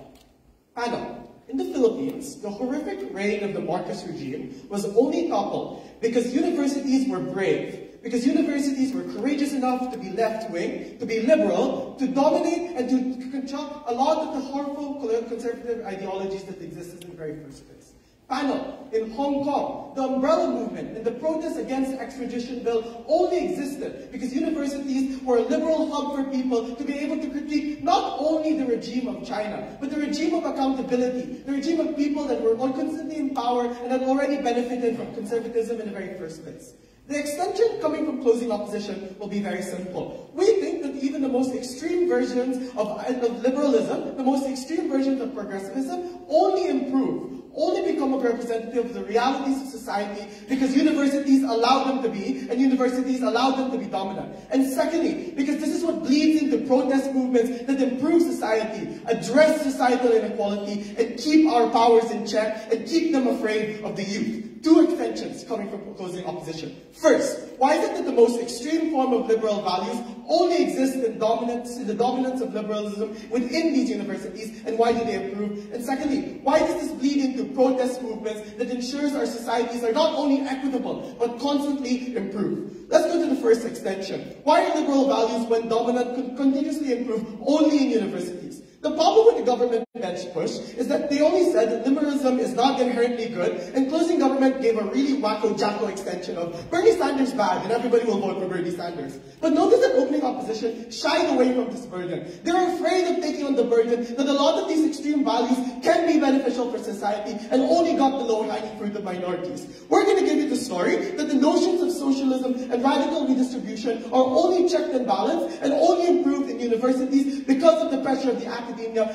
Ano, in the Philippines, the horrific reign of the Marcos regime was only toppled because universities were brave, because universities were courageous enough to be left-wing, to be liberal, to dominate and to construct a lot of the harmful conservative ideologies that existed in the very first place. panel in Hong Kong, the umbrella movement and the protest against the extradition bill only existed because universities were a liberal hub for people to be able to critique not only the regime of China, but the regime of accountability, the regime of people that were constantly in power and had already benefited from conservatism in the very first place. The extension coming from closing opposition will be very simple. We think that even the most extreme versions of liberalism, the most extreme versions of progressivism, only improve, only become a representative of the realities of society because universities allow them to be, and universities allow them to be dominant. And secondly, because this is what bleeds into protest movements that improve society, address societal inequality, and keep our powers in check, and keep them afraid of the youth. Two extensions coming from closing opposition. First, why is it that the most extreme form of liberal values only exist in the dominance of liberalism within these universities, and why do they improve? And secondly, why does this bleed into protest movements that ensures our societies are not only equitable, but constantly improve? Let's go to the first extension. Why are liberal values, when dominant, continuously improve only in universities? The problem with the government bench push is that they only said that liberalism is not inherently good, and closing government gave a really wacko-jacko extension of Bernie Sanders bad, and everybody will vote for Bernie Sanders. But notice that opening opposition shied away from this burden. They're afraid of taking on the burden that a lot of these extreme values can be beneficial for society, and only got the low-hanging fruit of minorities. We're going to give you the story that the notions of socialism and radical redistribution are only checked and balanced, and only improved in universities because of the pressure of the academia,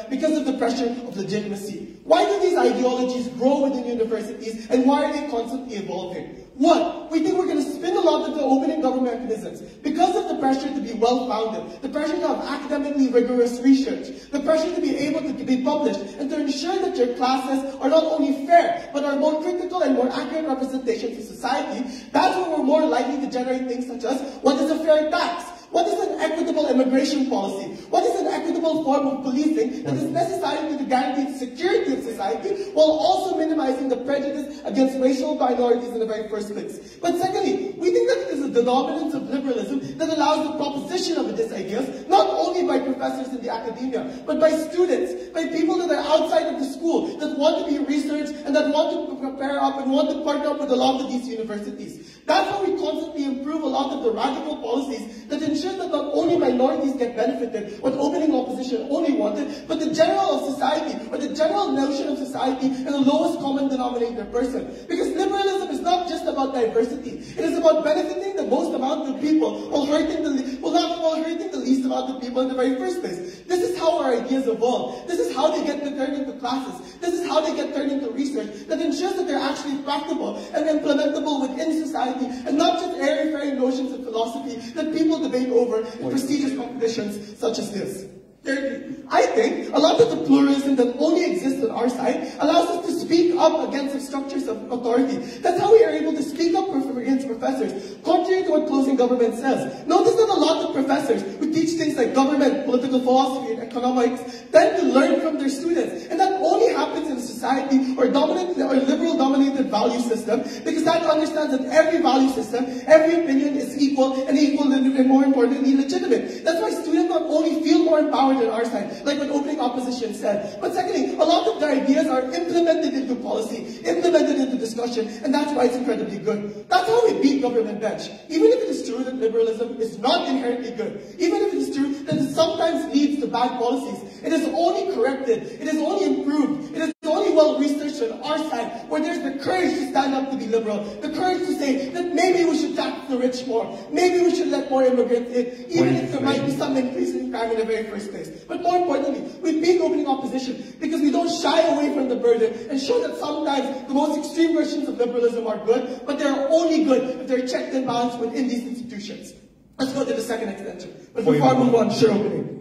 because of the pressure of legitimacy. Why do these ideologies grow within universities, and why are they constantly evolving? One, we think we're going to spin a lot of the opening government mechanisms because of the pressure to be well-founded, the pressure to have academically rigorous research, the pressure to be able to be published, and to ensure that your classes are not only fair, but are more critical and more accurate representations of society. That's where we're more likely to generate things such as, what is a fair tax? What is an equitable immigration policy? What is an equitable form of policing that is necessary to guarantee the security of society while also minimizing the prejudice against racial minorities in the very first place? But secondly, we think that it is the dominance of liberalism that allows the proposition of these ideas, not only by professors in the academia, but by students, by people that are outside of the school, that want to be researched and that want to prepare up and want to partner up with a lot of these universities. That's how we constantly improve a lot of the radical policies that ensure that not only minorities get benefited, what opening opposition only wanted, but the general of society, or the general notion of society, and the lowest common denominator person. Because liberalism is not just about diversity. It is about benefiting the most amount of people while hurting the least amount of people in the very first place. This is how our ideas evolve. This is how they get turned into classes. This is how they get turned into research that ensures that they're actually practical and implementable within society, and not just airy-fairy notions of philosophy that people debate over in prestigious competitions such as this. Thirdly, I think a lot of the pluralism that only exists on our side allows us to speak up against the structures of authority. That's how we are able to speak up against professors, contrary to what closing government says. Notice that a lot of professors who teach things like government, political philosophy, and economics tend to learn from their students. And that only happens in a society or liberal-dominated value system, because that understands that every value system, every opinion is equal and more importantly, legitimate. That's why students not only feel more empowered on our side, like what opening opposition said, but secondly, a lot of their ideas are implemented into policy, implemented into discussion, and that's why it's incredibly good. That's how we beat government bench. Even if it is true that liberalism is not inherently good, even if it is true that it sometimes leads to bad policies, it is only corrected, it is only improved, it is only well-researched on our side, where there's the courage to stand up to be liberal, the courage to say that maybe we should tax the rich more, maybe we should let more immigrants in, even if there might be some increase in crime in the very first place. But more importantly, we beat opening opposition because we don't shy away from the burden and show that sometimes the most extreme versions of liberalism are good, but they're only good if they're checked and balanced within these institutions. Let's go to the second extension. But before I move on, sure opening.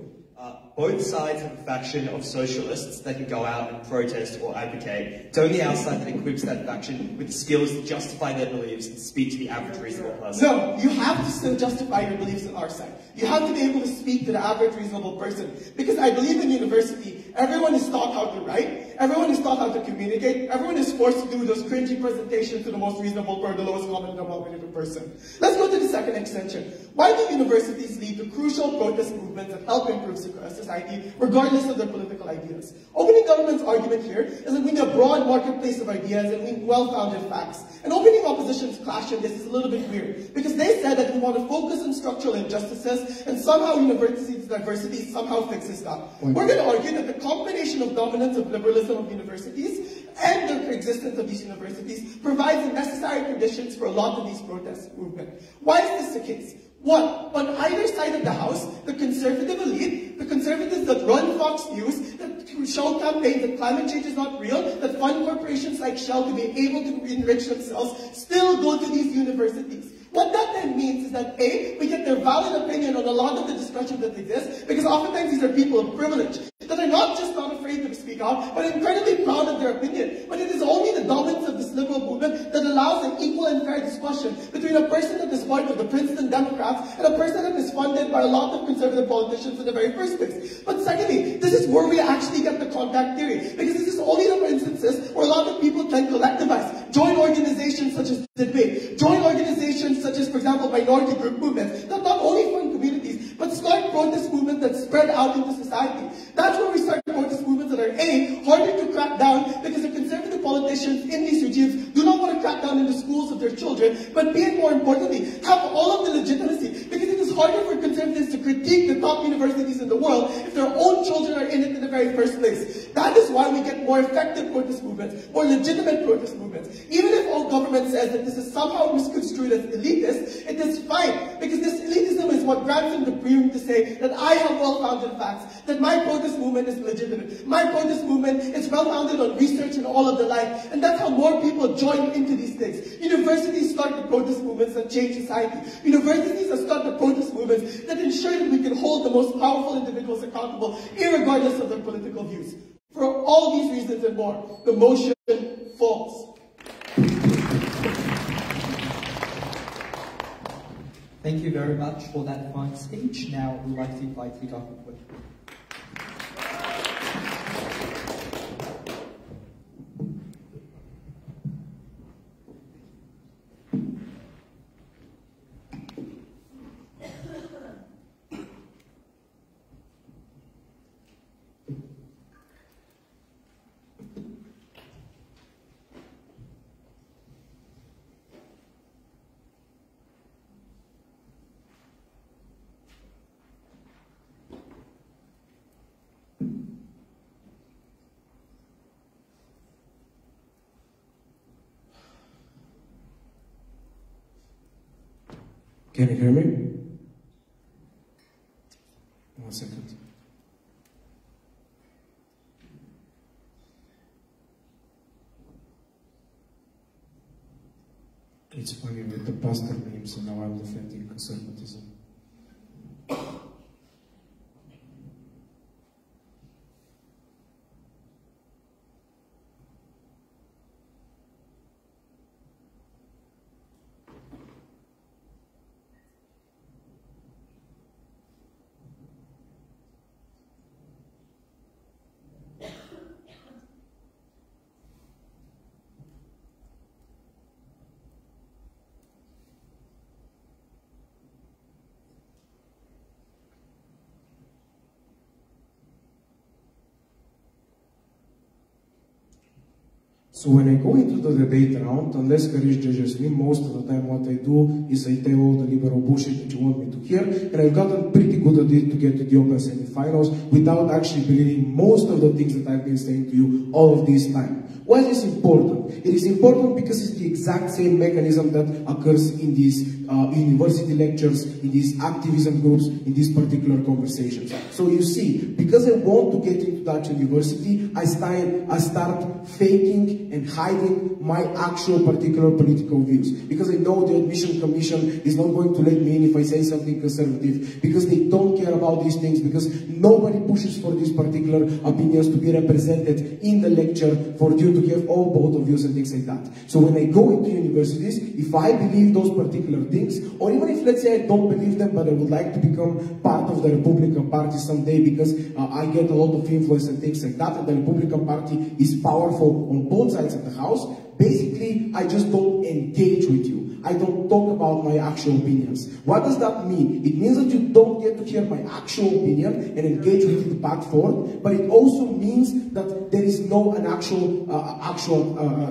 Both sides have a faction of socialists that can go out and protest or advocate. It's only our side that equips that faction with the skills to justify their beliefs and speak to the average reasonable person. No, you have to still justify your beliefs on our side. You have to be able to speak to the average reasonable person. Because I believe in university, everyone is taught how to write, everyone is taught how to communicate, everyone is forced to do those cringy presentations to the most reasonable or the lowest common denominator person. Let's go to the second extension. Why do universities lead to crucial protest movements that help improve society, regardless of their political ideas? Opening government's argument here is that we need a broad marketplace of ideas and we need well-founded facts. And opening opposition's clash in this is a little bit weird, because they said that we want to focus on structural injustices and somehow universities' diversity somehow fixes that. We're going to argue that the combination of dominance of liberalism of universities and the existence of these universities provides the necessary conditions for a lot of these protest movements. Why is this the case? One, on either side of the house, the conservative elite, the conservatives that run Fox News, that show campaigns that climate change is not real, that fund corporations like Shell to be able to enrich themselves, still go to these universities. What that then means is that A, we get their valid opinion on a lot of the discussions that exist, because oftentimes these are people of privilege, that are not just not afraid to speak out, but incredibly proud of their opinion. But it is only the dominance of this liberal movement that allows an equal and fair discussion between a person that is part of the Princeton Democrats and a person that is funded by a lot of conservative politicians in the very first place. But secondly, this is where we actually get the contact theory, because this is only the instances where a lot of people can collectivize, join organizations such as debate, join organizations such as, for example, minority group movements, that not only fund communities, but start protest movements that spread out into society. That's where we start protest movements that are A, harder to crack down, because the conservative politicians in these regimes do not want to crack down in the schools of their children, but B, and more importantly, have all of the legitimacy, because it is harder for conservatives to critique the top universities in the world if their own children are in it in the very first place. That is why we get more effective protest movements, more legitimate protest movements. Even if our government says that this is somehow misconstrued as elitist, it is fine, because this elitism is what grants them the freedom to say that I have well-founded facts, that my protest movement is legitimate, my protest movement is well-founded on research and all of the like, and that's how more people join into these things. Universities start the protest movements that change society. Universities start the protest movements that ensure that we can hold the most powerful individuals accountable, irregardless of their political views. For all these reasons and more, the motion falls. Thank you very much for that fine speech. Now we'd like to invite the government witness. Can you hear me? 1 second. It's funny with the pastor names, and now I'm defending conservatism. So when I go into the debate round, unless Karish judges me, most of the time what I do is I tell all the liberal bullshit that you want me to hear, and I've gotten pretty good at it to get to the open semifinals without actually believing most of the things that I've been saying to you all of this time. Why is this important? It is important because it's the exact same mechanism that occurs in these university lectures, in these activism groups, in these particular conversations. So you see, because I want to get into that university, I start faking and hiding my actual particular political views. Because I know the admission commission is not going to let me in if I say something conservative, because they don't care about these things, because nobody pushes for these particular opinions to be represented in the lecture for you to have all both of views and things like that. So when I go into universities, if I believe those particular things, or even if, let's say, I don't believe them, but I would like to become part of the Republican Party someday because I get a lot of influence and things like that, and the Republican Party is powerful on both sides of the house, basically, I just don't engage with you. I don't talk about my actual opinions. What does that mean? It means that you don't get to hear my actual opinion and engage with it back forth, but it also means that there is no an actual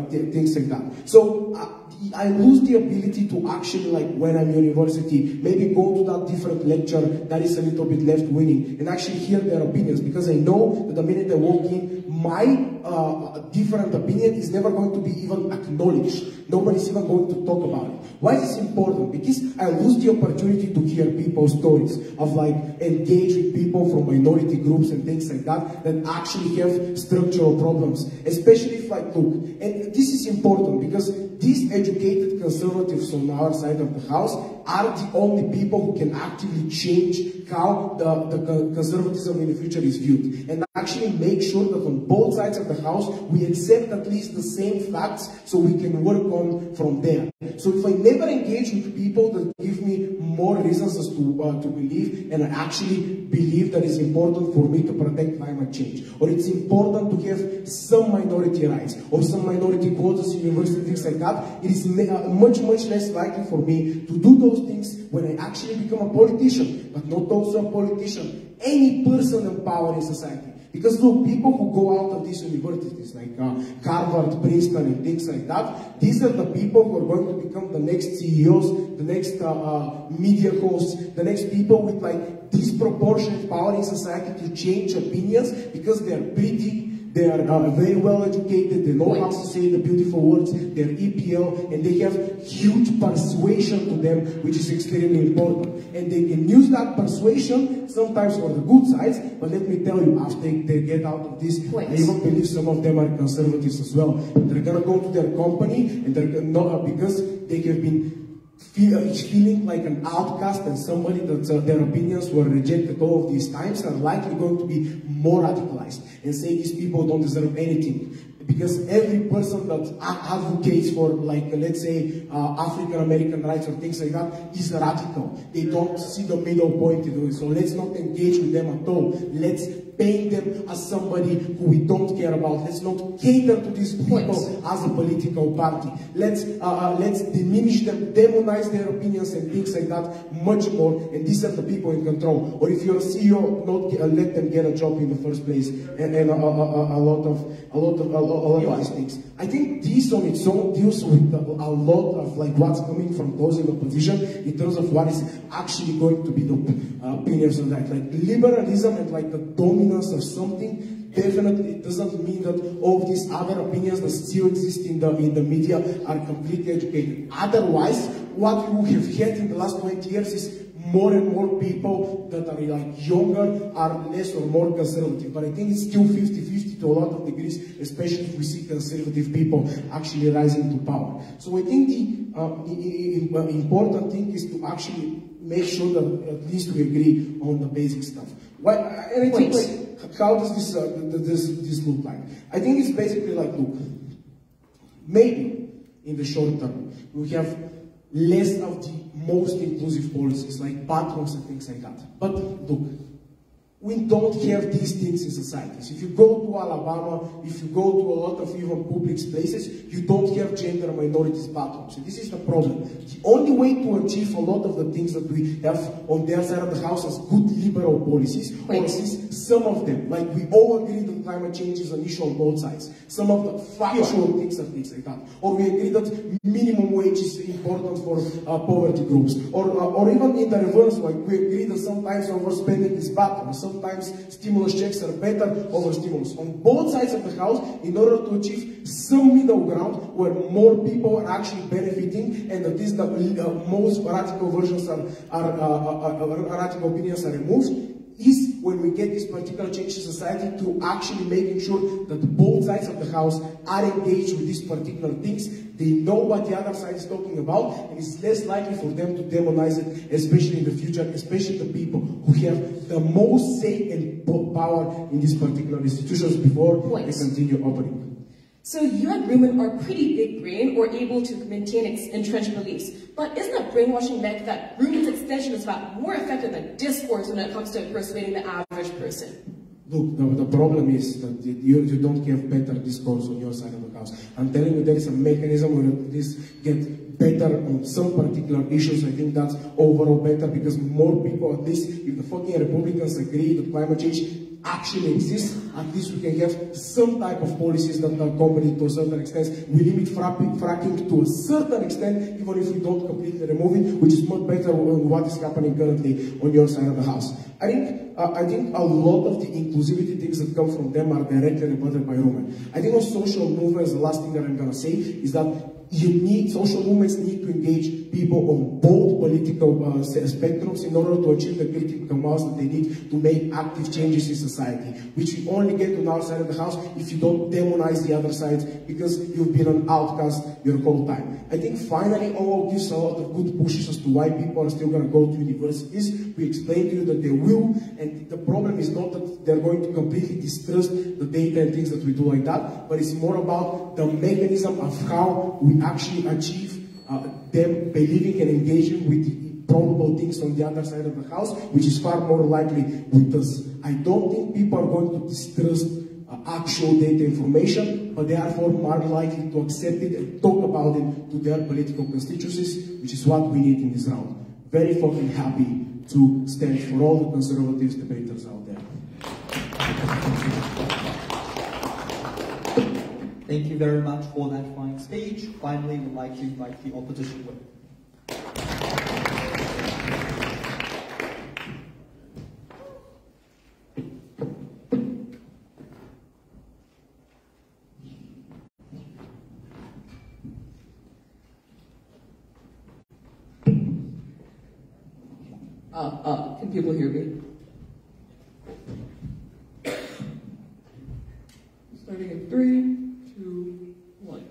things like that. So I lose the ability to actually, like when I'm in university, maybe go to that different lecture that is a little bit left-wing and actually hear their opinions, because I know that the minute I walk in, my different opinion is never going to be even acknowledged. Nobody's even going to talk about it. Why is this important? Because I lose the opportunity to hear people's stories, of like engage with people from minority groups and things like that actually have structural problems. Especially if, like, look, and this is important because these educated conservatives on our side of the house are the only people who can actively change how the conservatism in the future is viewed, and actually make sure that on both sides of the house we accept at least the same facts so we can work on from there. So if I never engage with people that give me more reasons as to believe, and I actually believe that it's important for me to protect climate change, or it's important to have some minority rights or some minority quotas in university, things like that, it is much less likely for me to do those things when I actually become a politician, but not also a politician, any person in power in society. Because look, people who go out of these universities like Harvard, Princeton and things like that, these are the people who are going to become the next CEOs, the next media hosts, the next people with like disproportionate power in society to change opinions, because they are pretty, they are very well educated, they know how to say the beautiful words, they're EPL, and they have huge persuasion to them, which is extremely important. And they can use that persuasion sometimes for the good sides, but let me tell you, after they get out of this, I even believe some of them are conservatives as well. They're gonna go to their company, and they're not, because they have been feeling like an outcast and somebody that their opinions were rejected all of these times, are likely going to be more radicalized and say these people don't deserve anything. Because every person that advocates for, like, let's say, African American rights or things like that is radical. They don't see the middle point to do it. So let's not engage with them at all. Let's paint them as somebody who we don't care about. Let's not cater to these people as a political party. Let's diminish them, demonize their opinions and things like that much more. And these are the people in control. Or if you're a CEO, not let them get a job in the first place. And a lot of these things. I think this on its own deals with a lot of like what's coming from those in the opposition in terms of what is actually going to be the opinions on that. Like liberalism and like the dominance of something definitely doesn't mean that all of these other opinions that still exist in the media are completely educated. Otherwise, what we have had in the last 20 years is more and more people that are like younger are less or more conservative. But I think it's still 50-50 to a lot of degrees, especially if we see conservative people actually rising to power. So I think the important thing is to actually make sure that at least we agree on the basic stuff. And I think, like, how does this look like? I think it's basically like, look, maybe in the short term we have less of the most inclusive policies like bathrooms and things like that. But look, we don't have these things in societies. If you go to Alabama, if you go to a lot of even public places, you don't have gender minorities bathrooms. And this is the problem. The only way to achieve a lot of the things that we have on their side of the house as good liberal policies, or at least some of them, like we all agree that climate change is an issue on both sides. Some of the factual things are things like that. Or we agree that minimum wage is important for poverty groups. Or even in the reverse, like we agree that sometimes overspending is bad. Sometimes stimulus checks are better over stimulus. On both sides of the house, in order to achieve some middle ground where more people are actually benefiting, and that is the most radical versions radical opinions are removed, is when we get this particular change in society to actually making sure that both sides of the house are engaged with these particular things. They know what the other side is talking about, and it's less likely for them to demonize it, especially in the future, especially the people who have the most say and power in these particular institutions before they continue operating. So you and Rumen are pretty big brain or able to maintain entrenched beliefs. But isn't a brainwashing method that Rumen's extension is about more effective than discourse when it comes to persuading the average person? Look, the problem is that you don't have better discourse on your side of the house. I'm telling you, there is a mechanism where this get better on some particular issues. I think that's overall better because more people, at least if the fucking Republicans agree that climate change actually exists, at least we can have some type of policies that accompany it to a certain extent. We limit fracking to a certain extent, even if we don't completely remove it, which is much better than what is happening currently on your side of the house. I think a lot of the inclusivity things that come from them are directly rebutted by Rumen. I think on social movements, the last thing that I'm going to say is that social movements need to engage people on both political spectrums in order to achieve the critical mass that they need to make active changes in society, which we only get on our side of the house if you don't demonize the other side because you've been an outcast your whole time. I think finally all gives a lot of good pushes as to why people are still going to go to universities. We explained to you that they will, and the problem is not that they're going to completely distrust the data and things that we do like that, but it's more about the mechanism of how we actually achieve them believing and engaging with the probable things on the other side of the house, which is far more likely with us. I don't think people are going to distrust actual data information, but they are far more likely to accept it and talk about it to their political constituencies, which is what we need in this round. Very fucking happy to stand for all the conservative debaters out there. Thank you very much for that fine speech. Finally, we'd like to invite the opposition whip. Can people hear me? Starting in 3, 2, 1.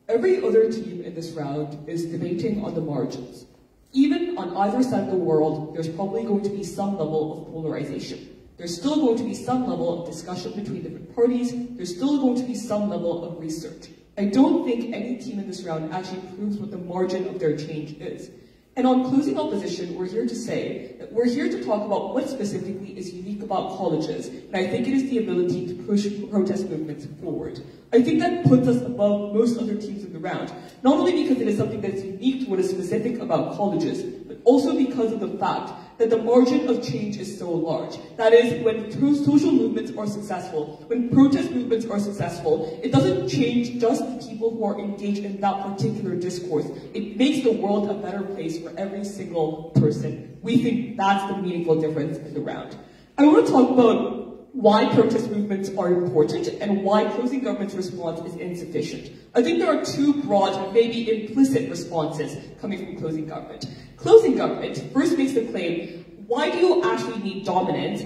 Every other team in this round is debating on the margins. Even on either side of the world, there's probably going to be some level of polarization. There's still going to be some level of discussion between different parties. There's still going to be some level of research. I don't think any team in this round actually proves what the margin of their change is. And on closing opposition, we're here to say that we're here to talk about what specifically is unique about colleges, and I think it is the ability to push protest movements forward. I think that puts us above most other teams in the round, not only because it is something that is unique to what is specific about colleges, but also because of the fact that the margin of change is so large. That is, when social movements are successful, when protest movements are successful, it doesn't change just the people who are engaged in that particular discourse. It makes the world a better place for every single person. We think that's the meaningful difference in the round. I want to talk about why protest movements are important and why closing government's response is insufficient. I think there are two broad, maybe implicit responses coming from closing government. Closing government first makes the claim, why do you actually need dominance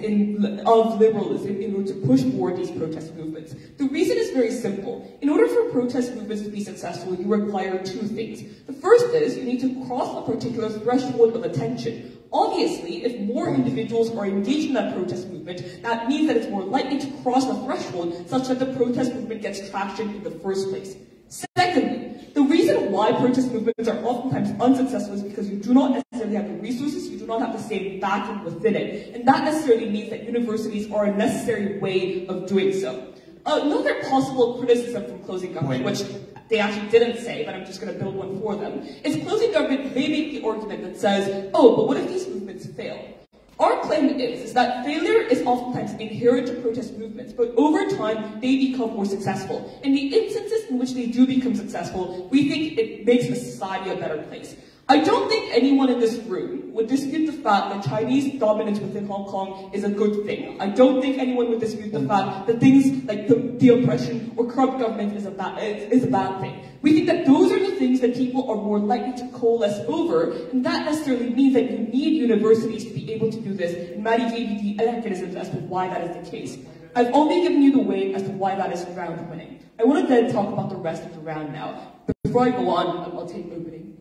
of liberalism in order to push forward these protest movements? The reason is very simple. In order for protest movements to be successful, you require two things. The first is you need to cross a particular threshold of attention. Obviously, if more individuals are engaged in that protest movement, that means that it's more likely to cross the threshold such that the protest movement gets traction in the first place. Secondly, the reason why protest movements are oftentimes unsuccessful is because you do not necessarily have the resources, you do not have the same backing within it, and that necessarily means that universities are a necessary way of doing so. Another possible criticism from closing government, which they actually didn't say, but I'm just going to build one for them, is closing government may make the argument that says, oh, but what if these movements fail? Our claim is that failure is oftentimes inherent to protest movements, but over time, they become more successful. In the instances in which they do become successful, we think it makes the society a better place. I don't think anyone in this room would dispute the fact that Chinese dominance within Hong Kong is a good thing. I don't think anyone would dispute the fact that things like the oppression or corrupt government is a bad thing. We think that those are the things that people are more likely to coalesce over, and that necessarily means that you need universities to be able to do this, and Matti gave you the mechanisms as to why that is the case. I've only given you the way as to why that is round winning. I want to then talk about the rest of the round now. But before I go on, I'll take opening.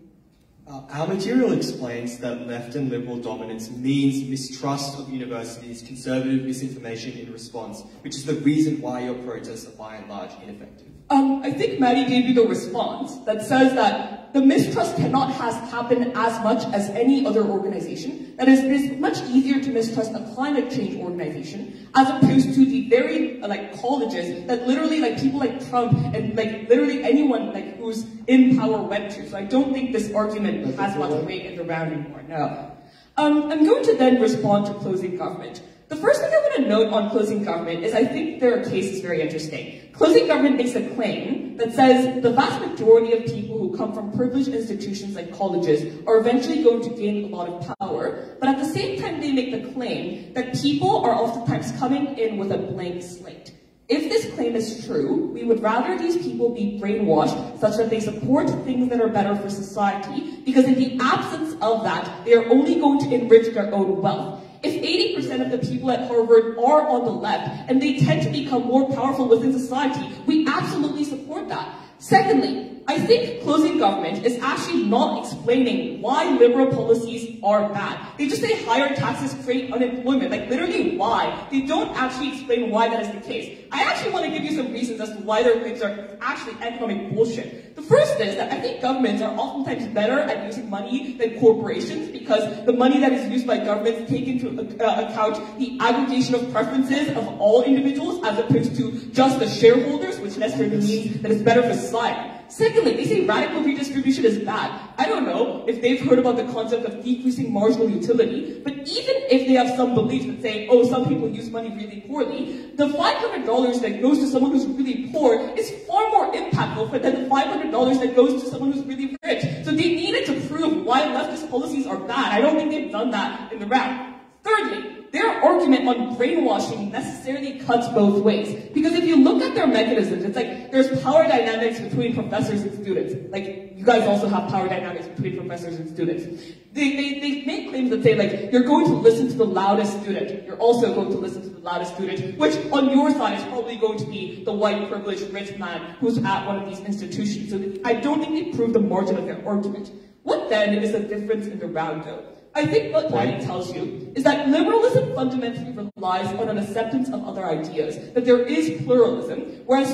Our material explains that left and liberal dominance means mistrust of universities, conservative misinformation in response, which is the reason why your protests are by and large ineffective. I think Matti gave you the response that says that the mistrust cannot happen as much as any other organization. That is, it is much easier to mistrust a climate change organization as opposed to the very colleges that literally people like Trump and literally anyone who's in power went to. So I don't think this argument has much weight in the round anymore. No. I'm going to then respond to closing government. The first thing I want to note on closing government is I think their case is very interesting. Closing government makes a claim that says the vast majority of people who come from privileged institutions like colleges are eventually going to gain a lot of power, but at the same time they make the claim that people are oftentimes coming in with a blank slate. If this claim is true, we would rather these people be brainwashed such that they support things that are better for society, because in the absence of that, they are only going to enrich their own wealth. If 80% of the people at Harvard are on the left, and they tend to become more powerful within society, we absolutely support that. Secondly, I think closing government is actually not explaining why liberal policies are bad. They just say higher taxes create unemployment. Literally why. They don't actually explain why that is the case. I actually want to give you some reasons as to why their claims are actually economic bullshit. The first is that I think governments are oftentimes better at using money than corporations, because the money that is used by governments take into account the aggregation of preferences of all individuals as opposed to just the shareholders, which necessarily means that it's better for society. Secondly, they say radical redistribution is bad. I don't know if they've heard about the concept of decreasing marginal utility, but even if they have some beliefs that say, oh, some people use money really poorly, the $500 that goes to someone who's really poor is far more impactful than the $500 that goes to someone who's really rich. So they needed to prove why leftist policies are bad. I don't think they've done that in the round. Thirdly, their argument on brainwashing necessarily cuts both ways. Because if you look at their mechanisms, it's there's power dynamics between professors and students. You guys also have power dynamics between professors and students. They make claims that say, you're going to listen to the loudest student. You're also going to listen to the loudest student, which on your side is probably going to be the white, privileged, rich man who's at one of these institutions. So I don't think they prove the margin of their argument. What then is the difference in the round, though? I think what Matti tells you is that liberalism fundamentally relies on an acceptance of other ideas, that there is pluralism, whereas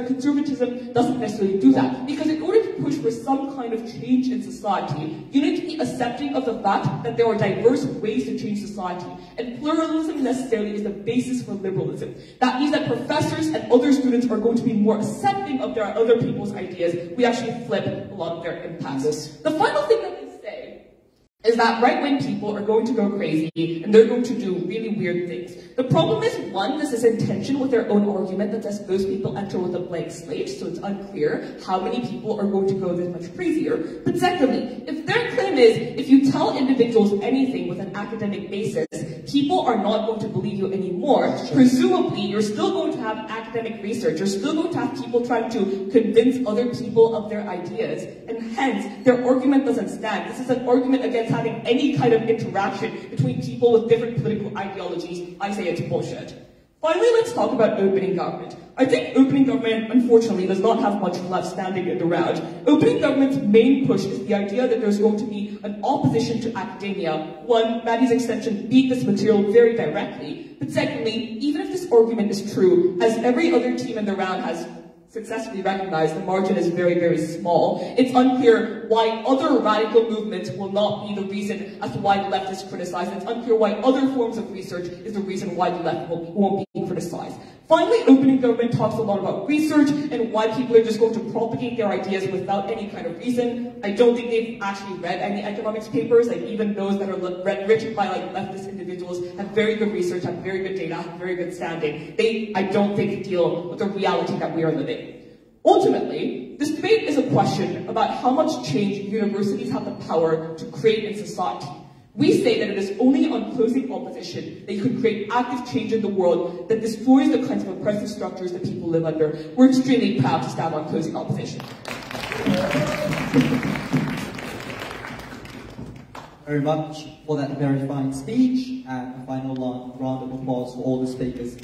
conservatism doesn't necessarily do that. Because in order to push for some kind of change in society, you need to be accepting of the fact that there are diverse ways to change society, and pluralism necessarily is the basis for liberalism. That means that professors and other students are going to be more accepting of their other people's ideas. We actually flip a lot of their impacts. The final thing that they say is that right-wing people are going to go crazy and they're going to do really weird things. The problem is, one, this is in tension with their own argument that says most people enter with a blank slate, so it's unclear how many people are going to go this much crazier. But secondly, if their claim is, if you tell individuals anything with an academic basis, people are not going to believe you anymore, presumably you're still going to have academic research, you're still going to have people trying to convince other people of their ideas, and hence, their argument doesn't stand. This is an argument against having any kind of interaction between people with different political ideologies. I say it's bullshit. Finally, let's talk about opening government. I think opening government, unfortunately, does not have much left standing in the round. Opening government's main push is the idea that there's going to be an opposition to academia. One, Matti's extension beat this material very directly. But secondly, even if this argument is true, as every other team in the round has successfully recognized, the margin is very, very small. It's unclear why other radical movements will not be the reason as to why the left is criticized. It's unclear why other forms of research is the reason why the left won't be criticized. Finally, opening government talks a lot about research and why people are just going to propagate their ideas without any kind of reason. I don't think they've actually read any economics papers. Even those that are written by leftist individuals have very good research, have very good data, have very good standing. I don't think, deal with the reality that we are living. Ultimately, this debate is a question about how much change universities have the power to create in society. We say that it is only on closing opposition that you can create active change in the world that destroys the kinds of oppressive structures that people live under. We're extremely proud to stand on closing opposition. Very much for that very fine speech, and a final round of applause for all the speakers.